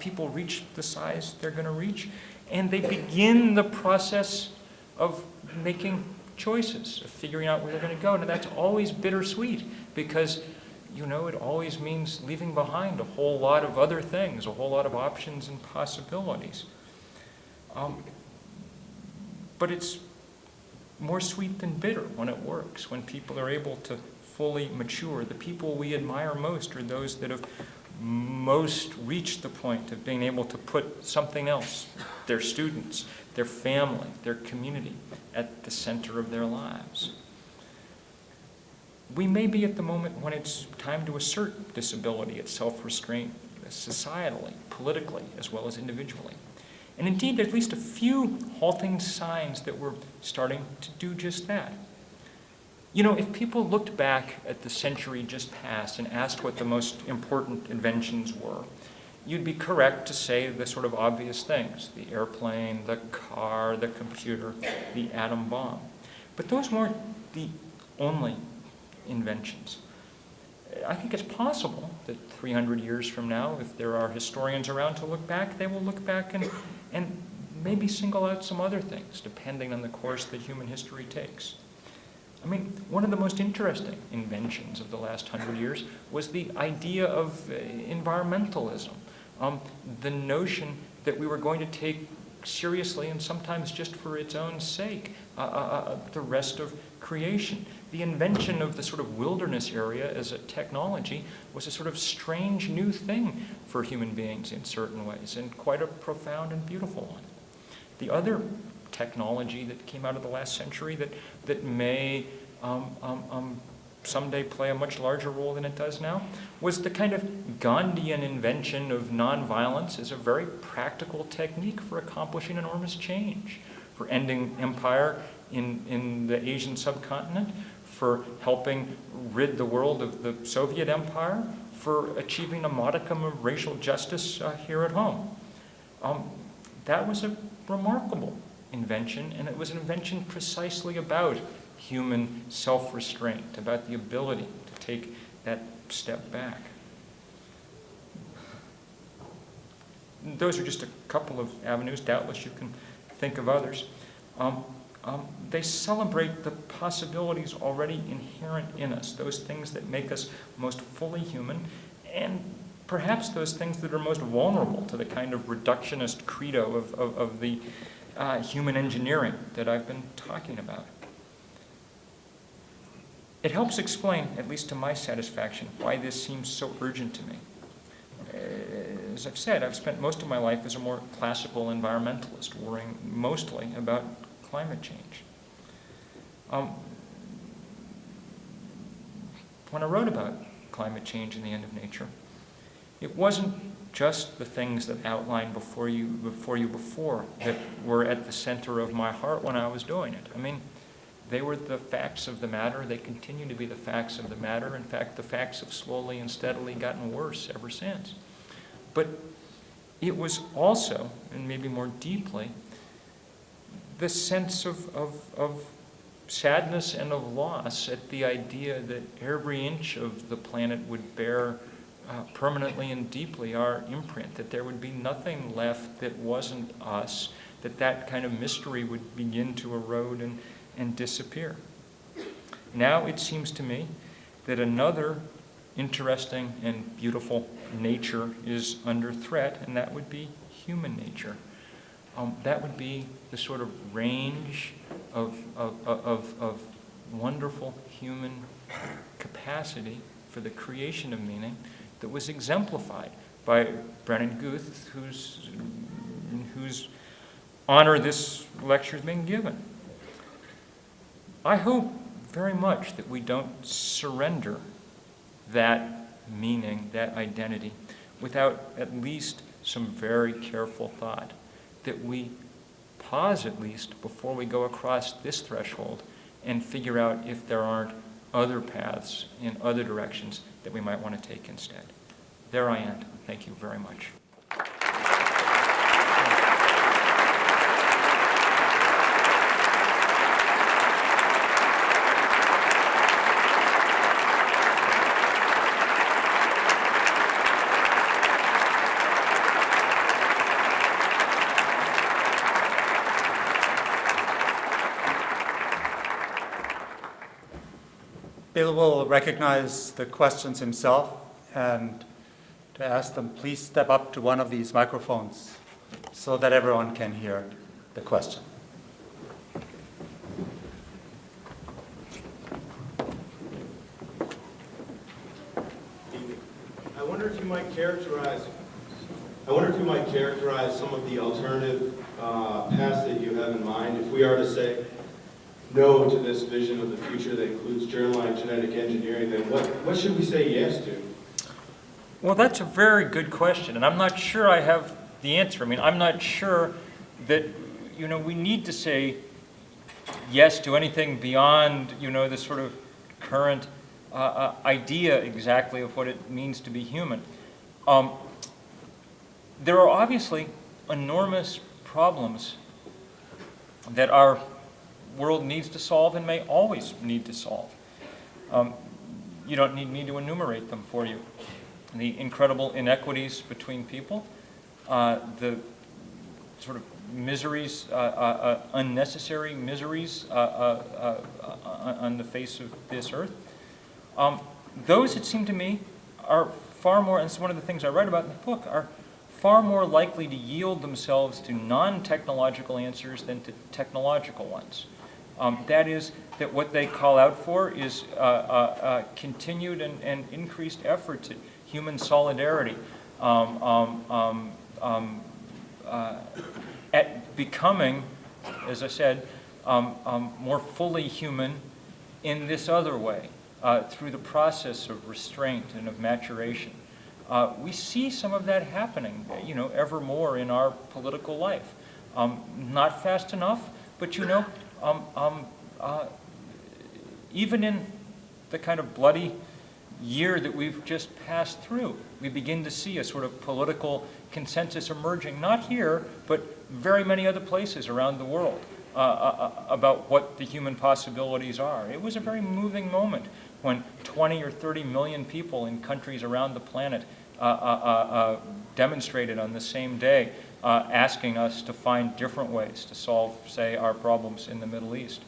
People reach the size they're going to reach, and they begin the process of making choices, of figuring out where they're going to go. Now, that's always bittersweet because, it always means leaving behind a whole lot of other things, a whole lot of options and possibilities. But it's more sweet than bitter when it works, when people are able to fully mature. The people we admire most are those that have most reached the point of being able to put something else, their students, their family, their community, at the center of their lives. We may be at the moment when it's time to assert this ability at self-restraint societally, politically, as well as individually. And indeed, at least a few halting signs that we're starting to do just that. If people looked back at the century just past and asked what the most important inventions were, you'd be correct to say the sort of obvious things: the airplane, the car, the computer, the atom bomb. But those weren't the only inventions. I think it's possible that 300 years from now, if there are historians around to look back, they will look back and maybe single out some other things, depending on the course that human history takes. I mean, one of the most interesting inventions of the last 100 years was the idea of environmentalism, the notion that we were going to take seriously, and sometimes just for its own sake, the rest of creation. The invention of the sort of wilderness area as a technology was a sort of strange new thing for human beings in certain ways, and quite a profound and beautiful one. The other technology that came out of the last century that may someday play a much larger role than it does now was the kind of Gandhian invention of nonviolence as a very practical technique for accomplishing enormous change, for ending empire in the Asian subcontinent, for helping rid the world of the Soviet Empire, for achieving a modicum of racial justice here at home. That was a remarkable invention, and it was an invention precisely about human self-restraint, about the ability to take that step back. Those are just a couple of avenues. Doubtless you can think of others. They celebrate the possibilities already inherent in us, those things that make us most fully human, and perhaps those things that are most vulnerable to the kind of reductionist credo of the human engineering that I've been talking about. It helps explain, at least to my satisfaction, why this seems so urgent to me. As I've said, I've spent most of my life as a more classical environmentalist, worrying mostly about climate change. When I wrote about climate change and the end of nature, it wasn't just the things that outlined before you that were at the center of my heart when I was doing it. I mean, they were the facts of the matter. They continue to be the facts of the matter. In fact, the facts have slowly and steadily gotten worse ever since. But it was also, and maybe more deeply, the sense of sadness and of loss at the idea that every inch of the planet would bear permanently and deeply our imprint, that there would be nothing left that wasn't us, that kind of mystery would begin to erode and disappear. Now it seems to me that another interesting and beautiful nature is under threat, and that would be human nature. That would be the sort of range of wonderful human capacity for the creation of meaning that was exemplified by Brennan Guth, whose honor this lecture has been given. I hope very much that we don't surrender that meaning, that identity, without at least some very careful thought, that we pause at least before we go across this threshold and figure out if there aren't other paths in other directions that we might want to take instead. There I end. Thank you very much. Bill will recognize the questions himself, and to ask them, please step up to one of these microphones so that everyone can hear the question. I wonder if you might characterize some of the alternative paths that you have in mind. If we are to say no to this vision of the future that includes germline genetic engineering, then what should we say yes to? Well, that's a very good question, and I'm not sure I have the answer. I mean, I'm not sure that, we need to say yes to anything beyond, the sort of current idea exactly of what it means to be human. There are obviously enormous problems that our world needs to solve and may always need to solve. You don't need me to enumerate them for you. The incredible inequities between people, the sort of miseries, unnecessary miseries on the face of this earth. Those, it seemed to me, are far more, and it's one of the things I write about in the book, are far more likely to yield themselves to non-technological answers than to technological ones. That is, that what they call out for is continued and increased efforts at human solidarity, at becoming, as I said, more fully human in this other way, through the process of restraint and of maturation. We see some of that happening, ever more in our political life. Not fast enough, but even in the kind of bloody year that we've just passed through, we begin to see a sort of political consensus emerging, not here, but very many other places around the world, about what the human possibilities are. It was a very moving moment when 20 or 30 million people in countries around the planet demonstrated on the same day, asking us to find different ways to solve, say, our problems in the Middle East.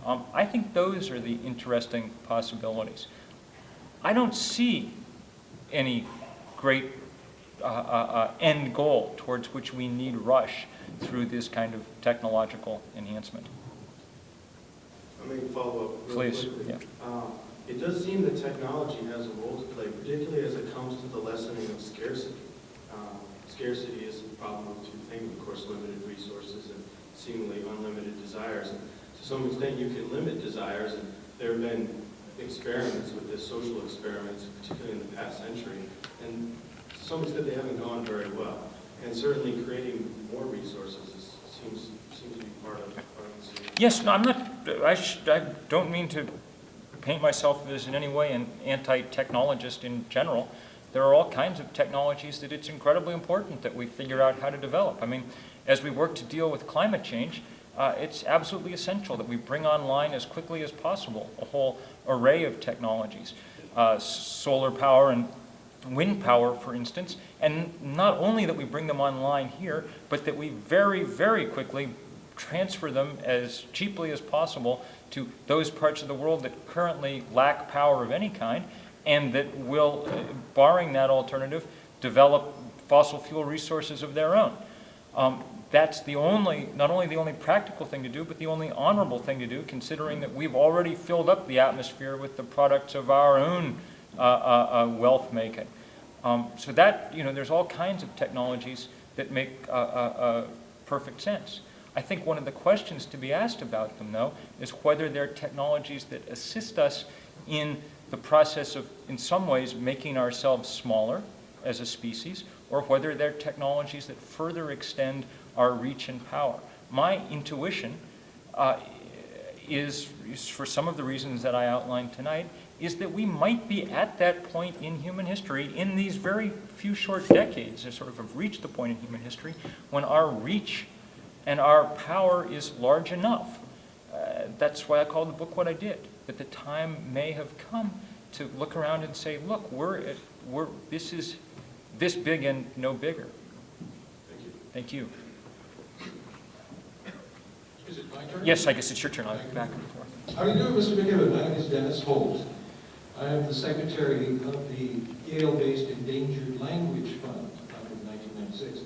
I think those are the interesting possibilities. I don't see any great end goal towards which we need rush through this kind of technological enhancement. Let me follow up real Please. quickly. Yeah. It does seem that technology has a role to play, particularly as it comes to the lessening of scarcity. Scarcity is a problem of two things, of course, limited resources and seemingly unlimited desires. And to some extent, you can limit desires, and there have been experiments with this, social experiments, particularly in the past century, and to some extent they haven't gone very well. And certainly creating more resources seems to be part of the solution. Yes, no, I'm not, I don't mean to paint myself as in any way an anti-technologist in general. there are all kinds of technologies that it's incredibly important that we figure out how to develop. I mean, as we work to deal with climate change, it's absolutely essential that we bring online as quickly as possible a whole array of technologies, solar power and wind power, for instance, and not only that we bring them online here, but that we very, very quickly transfer them as cheaply as possible to those parts of the world that currently lack power of any kind, and that will, barring that alternative, develop fossil fuel resources of their own. That's the only, not only the only practical thing to do, but the only honorable thing to do, considering that we've already filled up the atmosphere with the products of our own wealth making. So that, there's all kinds of technologies that make perfect sense. I think one of the questions to be asked about them, though, is whether they're technologies that assist us in the process of, in some ways, making ourselves smaller as a species, or whether they're technologies that further extend our reach and power. My intuition is, for some of the reasons that I outlined tonight, is that we might be at that point in human history, in these very few short decades, that sort of have reached the point in human history when our reach and our power is large enough. That's why I called the book what I did, that the time may have come to look around and say, look, this is this big and no bigger. Thank you. Thank you. Is it my turn? Yes, I guess it's your turn. I'll go back and forth. How do you do, Mr. McKibben? My name is Dennis Holt. I am the secretary of the Yale-based Endangered Language Fund, founded in 1996.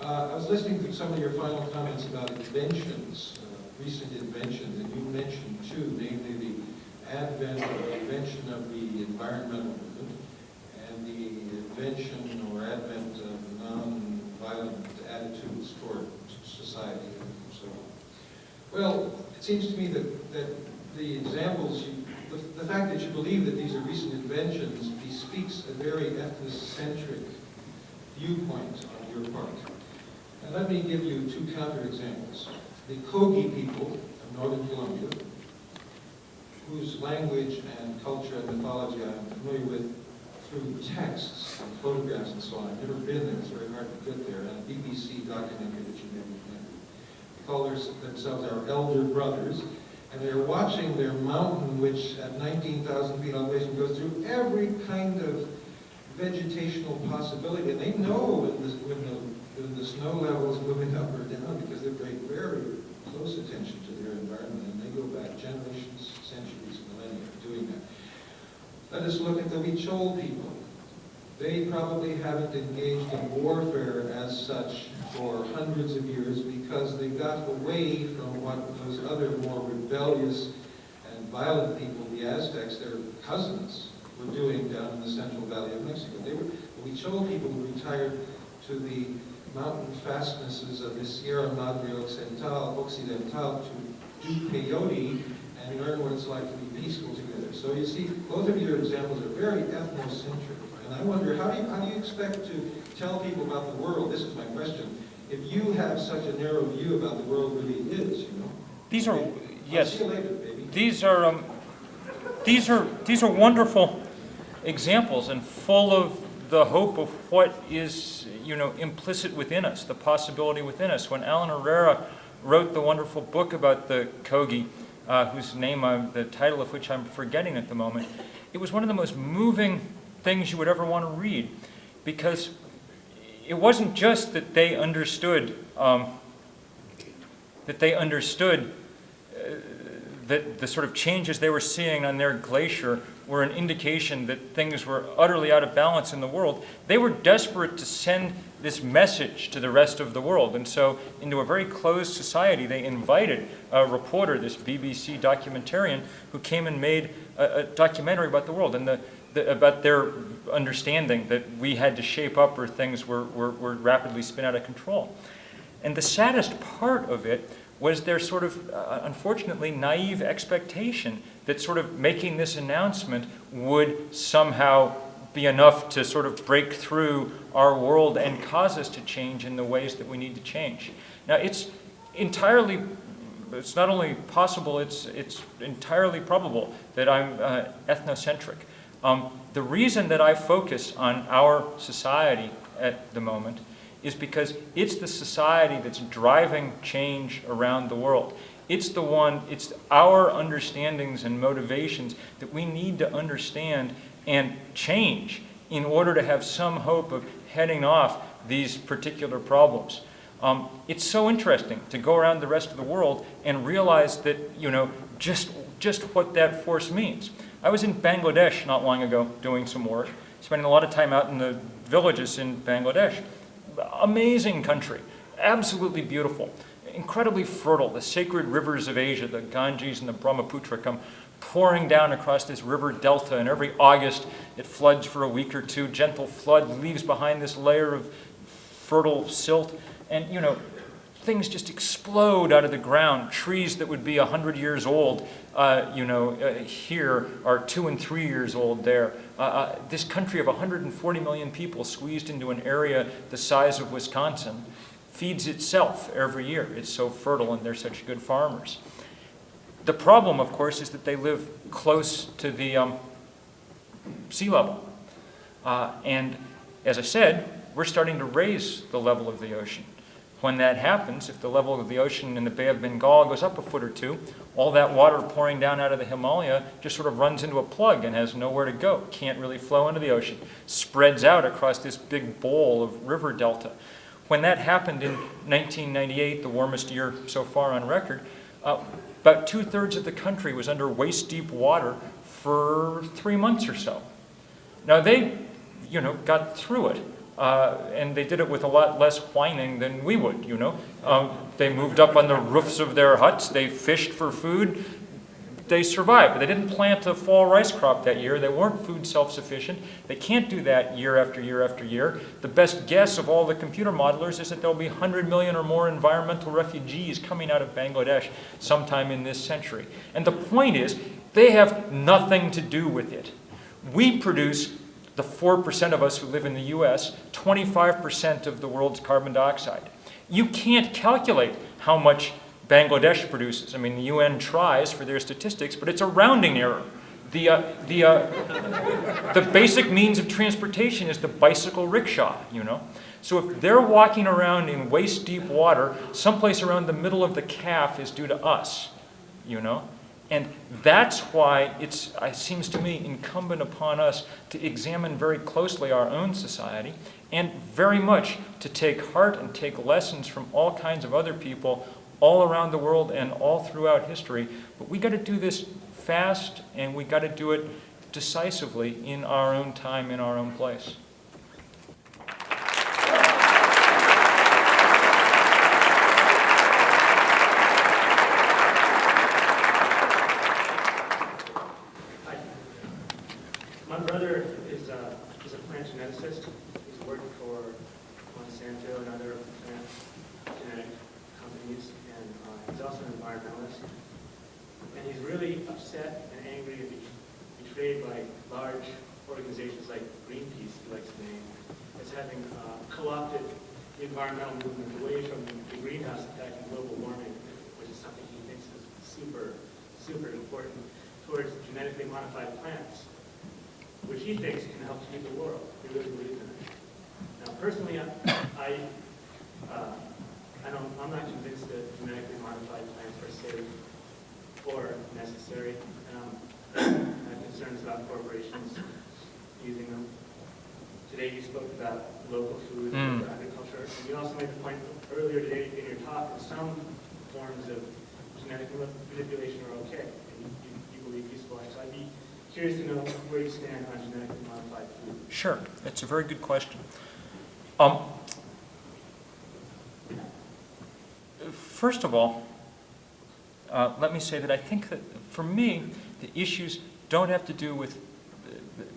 I was listening to some of your final comments about inventions, recent inventions, and you mentioned two, namely the advent or the invention of the environmental movement and the invention or advent of non-violent attitudes toward society and so on. Well, it seems to me that the examples, the fact that you believe that these are recent inventions bespeaks a very ethnocentric viewpoint on your part. And let me give you two counterexamples. The Kogi people of northern Colombia, whose language and culture and mythology I'm familiar with through texts and photographs and so on. I've never been there, it's very hard to get there, and a BBC documentary that you may be familiar with. They call themselves our elder brothers, and they're watching their mountain, which at 19,000 feet elevation goes through every kind of vegetational possibility, and they know when the snow level is moving up or down because they pay very close attention to their environment, and they go back generations, centuries, millennia doing that. Let us look at the Huichol people. They probably haven't engaged in warfare as such for hundreds of years because they got away from what those other more rebellious and violent people, the Aztecs, their cousins, were doing down in the Central Valley of Mexico. The Huichol people retired to the mountain fastnesses of the Sierra Madre Occidental to do peyote and learn what it's like to be peaceful together. So you see, both of your examples are very ethnocentric. And I wonder, how do you expect to tell people about the world? This is my question. If you have such a narrow view about the world really is, you know? These are, yes. I'll see you later, baby. These are wonderful examples and full of the hope of what is, implicit within us, the possibility within us. When Alan Herrera wrote the wonderful book about the Kogi, whose name, the title of which I'm forgetting at the moment, it was one of the most moving things you would ever want to read, because it wasn't just that they understood that the sort of changes they were seeing on their glacier were an indication that things were utterly out of balance in the world. They were desperate to send this message to the rest of the world. And so into a very closed society, they invited a reporter, this BBC documentarian, who came and made a documentary about the world and about their understanding that we had to shape up or things were rapidly spin out of control. And the saddest part of it was their sort of, unfortunately, naive expectation that sort of making this announcement would somehow be enough to sort of break through our world and cause us to change in the ways that we need to change. Now, it's not only possible, it's entirely probable that I'm ethnocentric. The reason that I focus on our society at the moment is because it's the society that's driving change around the world. It's our understandings and motivations that we need to understand and change in order to have some hope of heading off these particular problems. It's so interesting to go around the rest of the world and realize that, just what that force means. I was in Bangladesh not long ago doing some work, spending a lot of time out in the villages in Bangladesh. Amazing country, absolutely beautiful, incredibly fertile. The sacred rivers of Asia, the Ganges and the Brahmaputra, come pouring down across this river delta, and every August it floods for a week or two. Gentle flood leaves behind this layer of fertile silt, and things just explode out of the ground. Trees that would be 100 years old, here are 2 and 3 years old there. This country of 140 million people squeezed into an area the size of Wisconsin feeds itself every year. It's so fertile and they're such good farmers. The problem, of course, is that they live close to the sea level. And as I said, we're starting to raise the level of the ocean. When that happens, if the level of the ocean in the Bay of Bengal goes up a foot or two, all that water pouring down out of the Himalaya just sort of runs into a plug and has nowhere to go. Can't really flow into the ocean. Spreads out across this big bowl of river delta. When that happened in 1998, the warmest year so far on record, about 2/3 of the country was under waist-deep water for 3 months or so. Now they, got through it. And they did it with a lot less whining than we would, They moved up on the roofs of their huts, they fished for food, they survived. But they didn't plant a fall rice crop that year, they weren't food self-sufficient. They can't do that year after year after year. The best guess of all the computer modelers is that there'll be 100 million or more environmental refugees coming out of Bangladesh sometime in this century. And the point is, they have nothing to do with it. We produce, the 4% of us who live in the US, 25% of the world's carbon dioxide. You can't calculate how much Bangladesh produces. I mean, the UN tries for their statistics, but it's a rounding error. The basic means of transportation is the bicycle rickshaw, So if they're walking around in waist-deep water, someplace around the middle of the calf is due to us, And that's why it seems to me incumbent upon us to examine very closely our own society and very much to take heart and take lessons from all kinds of other people all around the world and all throughout history. But we got to do this fast and we got to do it decisively in our own time, in our own place. My brother is a plant geneticist. He's worked for Monsanto and other plant genetic companies, and he's also an environmentalist. And he's really upset and angry and betrayed by large organizations like Greenpeace, he likes to name, as having co-opted the environmental movement away from the greenhouse effect and global warming, which is something he thinks is super, super important, towards genetically modified plants, which he thinks can help change the world. He really believes in it. Now, personally, I'm not convinced that genetically modified plants are safe or necessary. I have concerns about corporations using them. Today, you spoke about local food and local agriculture, and you also made the point earlier today in your talk that some forms of genetic manipulation are okay, and you believe useful. So I'd be curious to know where you stand on genetically modified food. Sure, it's a very good question. First of all, let me say that I think that for me, the issues don't have to do with,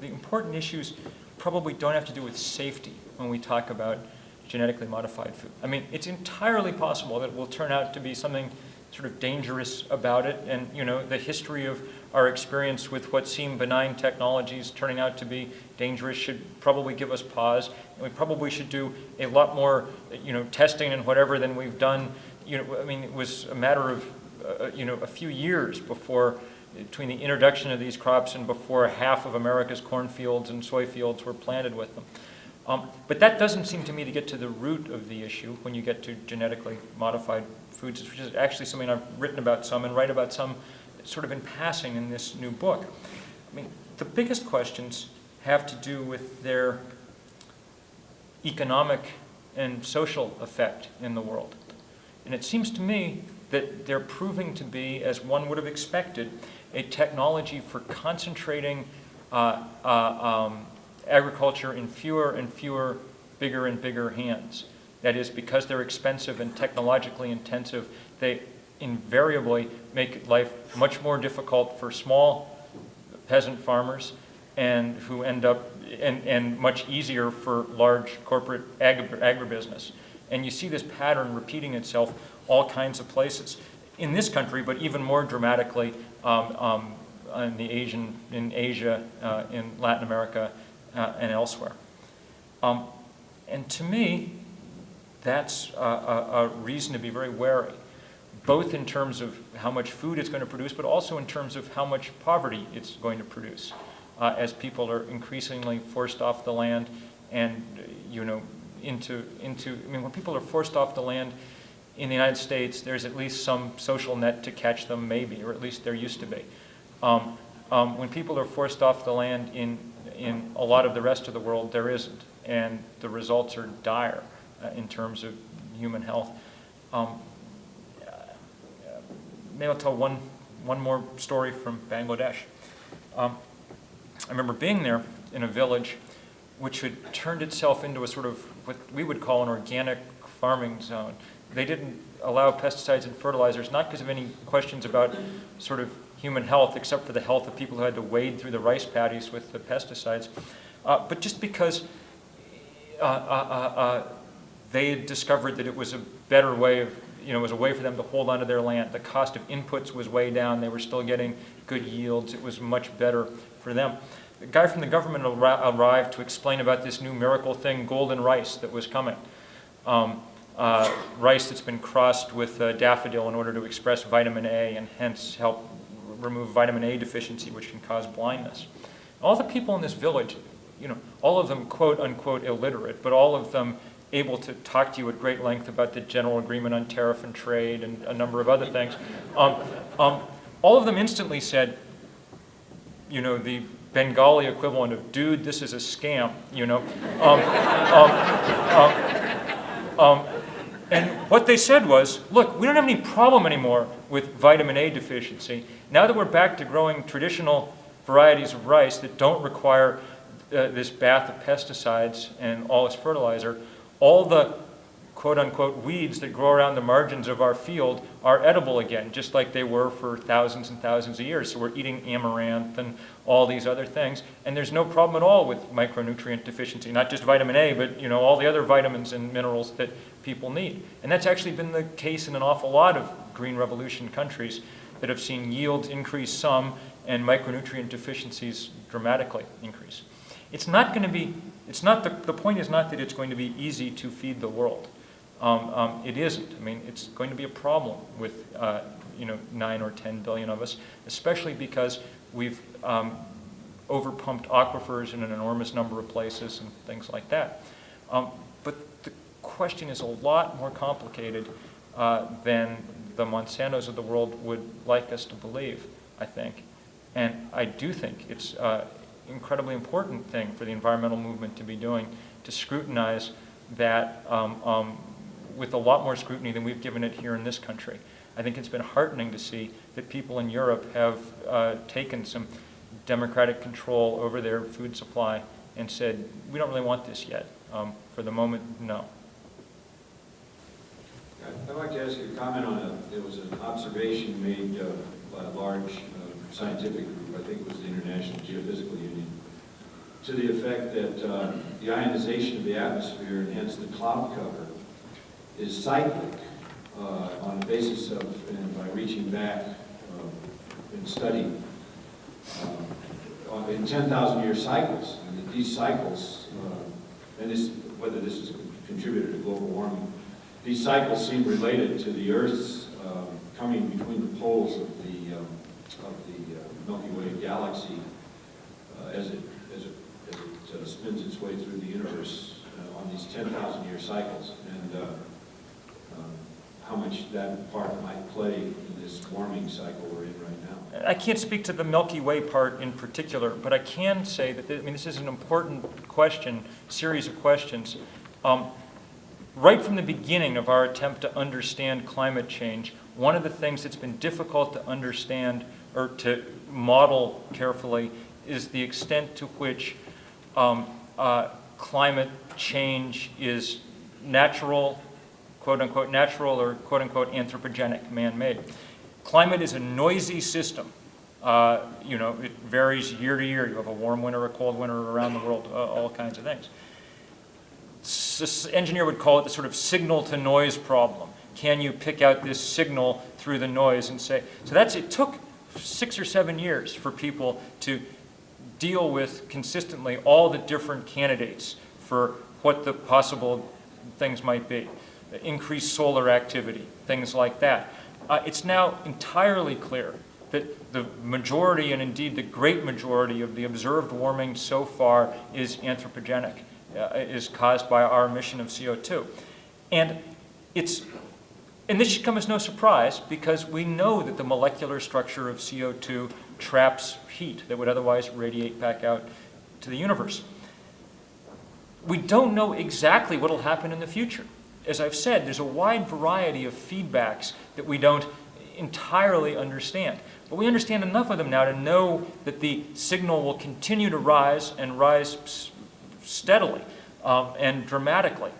the important issues probably don't have to do with safety when we talk about genetically modified food. I mean, it's entirely possible that it will turn out to be something sort of dangerous about it, and the history of our experience with what seem benign technologies turning out to be dangerous should probably give us pause, and we probably should do a lot more testing and whatever than we've done. I mean, it was a matter of a few years before between the introduction of these crops and before half of America's cornfields and soy fields were planted with them. But that doesn't seem to me to get to the root of the issue when you get to genetically modified foods, which is actually something I've written about some and write about some sort of in passing in this new book. I mean, the biggest questions have to do with their economic and social effect in the world. And it seems to me that they're proving to be, as one would have expected, a technology for concentrating agriculture in fewer and fewer, bigger and bigger hands. That is, because they're expensive and technologically intensive, they invariably make life much more difficult for small peasant farmers and who end up, and much easier for large corporate agribusiness. And you see this pattern repeating itself all kinds of places. In this country, but even more dramatically in Asia, in Latin America, and elsewhere. And to me, that's a reason to be very wary, both in terms of how much food it's going to produce, but also in terms of how much poverty it's going to produce, as people are increasingly forced off the land and, when people are forced off the land in the United States, there's at least some social net to catch them, maybe, or at least there used to be. When people are forced off the land in a lot of the rest of the world, there isn't, and the results are dire in terms of human health. Maybe I'll tell one more story from Bangladesh. I remember being there in a village which had turned itself into a sort of what we would call an organic farming zone. They didn't allow pesticides and fertilizers, not because of any questions about sort of human health, except for the health of people who had to wade through the rice paddies with the pesticides, but just because they had discovered that it was a better way of, it was a way for them to hold onto their land. The cost of inputs was way down. They were still getting good yields. It was much better for them. The guy from the government arrived to explain about this new miracle thing, golden rice, that was coming. Rice that's been crossed with daffodil in order to express vitamin A and hence help remove vitamin A deficiency, which can cause blindness. All the people in this village, all of them quote unquote illiterate, but all of them able to talk to you at great length about the general agreement on tariff and trade and a number of other things. All of them instantly said, the Bengali equivalent of, dude, this is a scam, And what they said was, look, we don't have any problem anymore with vitamin A deficiency. Now that we're back to growing traditional varieties of rice that don't require this bath of pesticides and all this fertilizer, all the quote-unquote weeds that grow around the margins of our field are edible again, just like they were for thousands and thousands of years. So we're eating amaranth and all these other things, and there's no problem at all with micronutrient deficiency, not just vitamin A, but all the other vitamins and minerals that people need. And that's actually been the case in an awful lot of Green Revolution countries that have seen yields increase some and micronutrient deficiencies dramatically increase. It's not going to be, the point is not that it's going to be easy to feed the world. It isn't. I mean, it's going to be a problem with 9 or 10 billion of us, especially because we've overpumped aquifers in an enormous number of places and things like that. But the question is a lot more complicated than the Monsantos of the world would like us to believe, I think. And I do think it's an incredibly important thing for the environmental movement to be doing, to scrutinize that with a lot more scrutiny than we've given it here in this country. I think it's been heartening to see that people in Europe have taken some democratic control over their food supply and said, we don't really want this yet. For the moment, no. I'd like to ask you a comment on there was an observation made by a large scientific group, I think it was the International Geophysical Union, to the effect that the ionization of the atmosphere and hence the cloud cover is cyclic on the basis of, and by reaching back and studying in 10,000-year cycles, and that these cycles, and this, whether this is contributed to global warming, these cycles seem related to the Earth's coming between the poles of the Milky Way galaxy as it spins its way through the universe on these 10,000-year cycles, and how much that part might play in this warming cycle we're in right now. I can't speak to the Milky Way part in particular, but I can say that this is an important question, series of questions. Right from the beginning of our attempt to understand climate change, one of the things that's been difficult to understand or to model carefully is the extent to which climate change is natural, quote-unquote natural, or quote-unquote anthropogenic, man-made. Climate is a noisy system. It varies year to year. You have a warm winter, a cold winter around the world, all kinds of things. Engineer would call it the sort of signal-to-noise problem. Can you pick out this signal through the noise and say, so it took 6 or 7 years for people to deal with consistently all the different candidates for what the possible things might be. Increased solar activity, things like that. It's now entirely clear that the majority, and indeed the great majority, of the observed warming so far is anthropogenic, is caused by our emission of CO2. And this should come as no surprise, because we know that the molecular structure of CO2 traps heat that would otherwise radiate back out to the universe. We don't know exactly what will happen in the future. As I've said, there's a wide variety of feedbacks that we don't entirely understand. But we understand enough of them now to know that the signal will continue to rise and rise steadily and dramatically.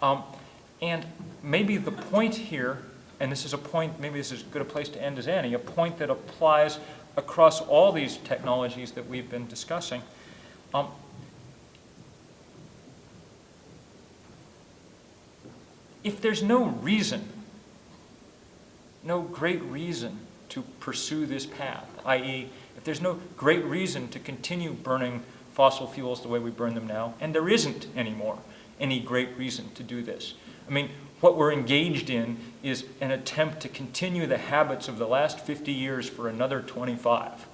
And maybe the point here, and this is a point, maybe this is as good a place to end as any, a point that applies across all these technologies that we've been discussing. If there's no reason, no great reason to pursue this path, i.e., if there's no great reason to continue burning fossil fuels the way we burn them now, and there isn't anymore any great reason to do this. I mean, what we're engaged in is an attempt to continue the habits of the last 50 years for another 25.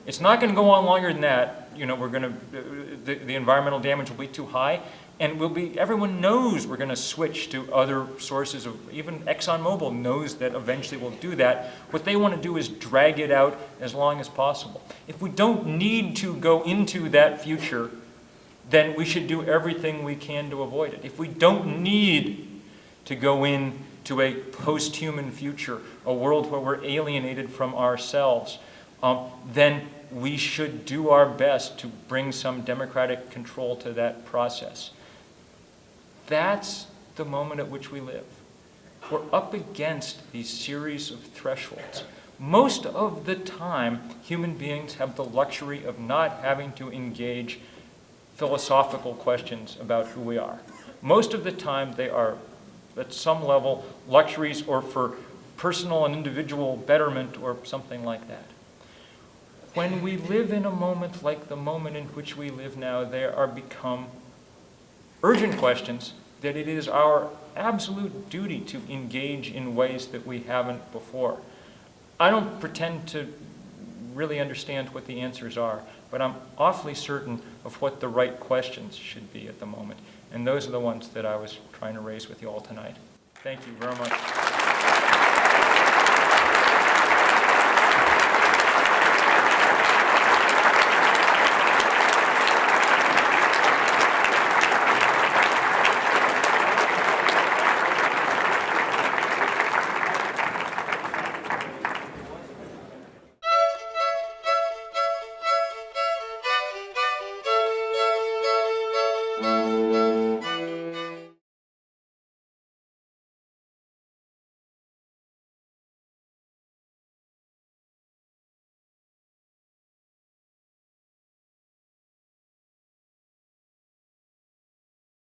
It's not going to go on longer than that. The environmental damage will be too high, and everyone knows we're going to switch to other sources of, even ExxonMobil knows that eventually we'll do that. What they want to do is drag it out as long as possible. If we don't need to go into that future, then we should do everything we can to avoid it. If we don't need to go into a post-human future, a world where we're alienated from ourselves, then we should do our best to bring some democratic control to that process. That's the moment at which we live. We're up against these series of thresholds. Most of the time, human beings have the luxury of not having to engage philosophical questions about who we are. Most of the time, they are, at some level, luxuries or for personal and individual betterment or something like that. When we live in a moment like the moment in which we live now, there are become urgent questions that it is our absolute duty to engage in ways that we haven't before. I don't pretend to really understand what the answers are, but I'm awfully certain of what the right questions should be at the moment. And those are the ones that I was trying to raise with you all tonight. Thank you very much.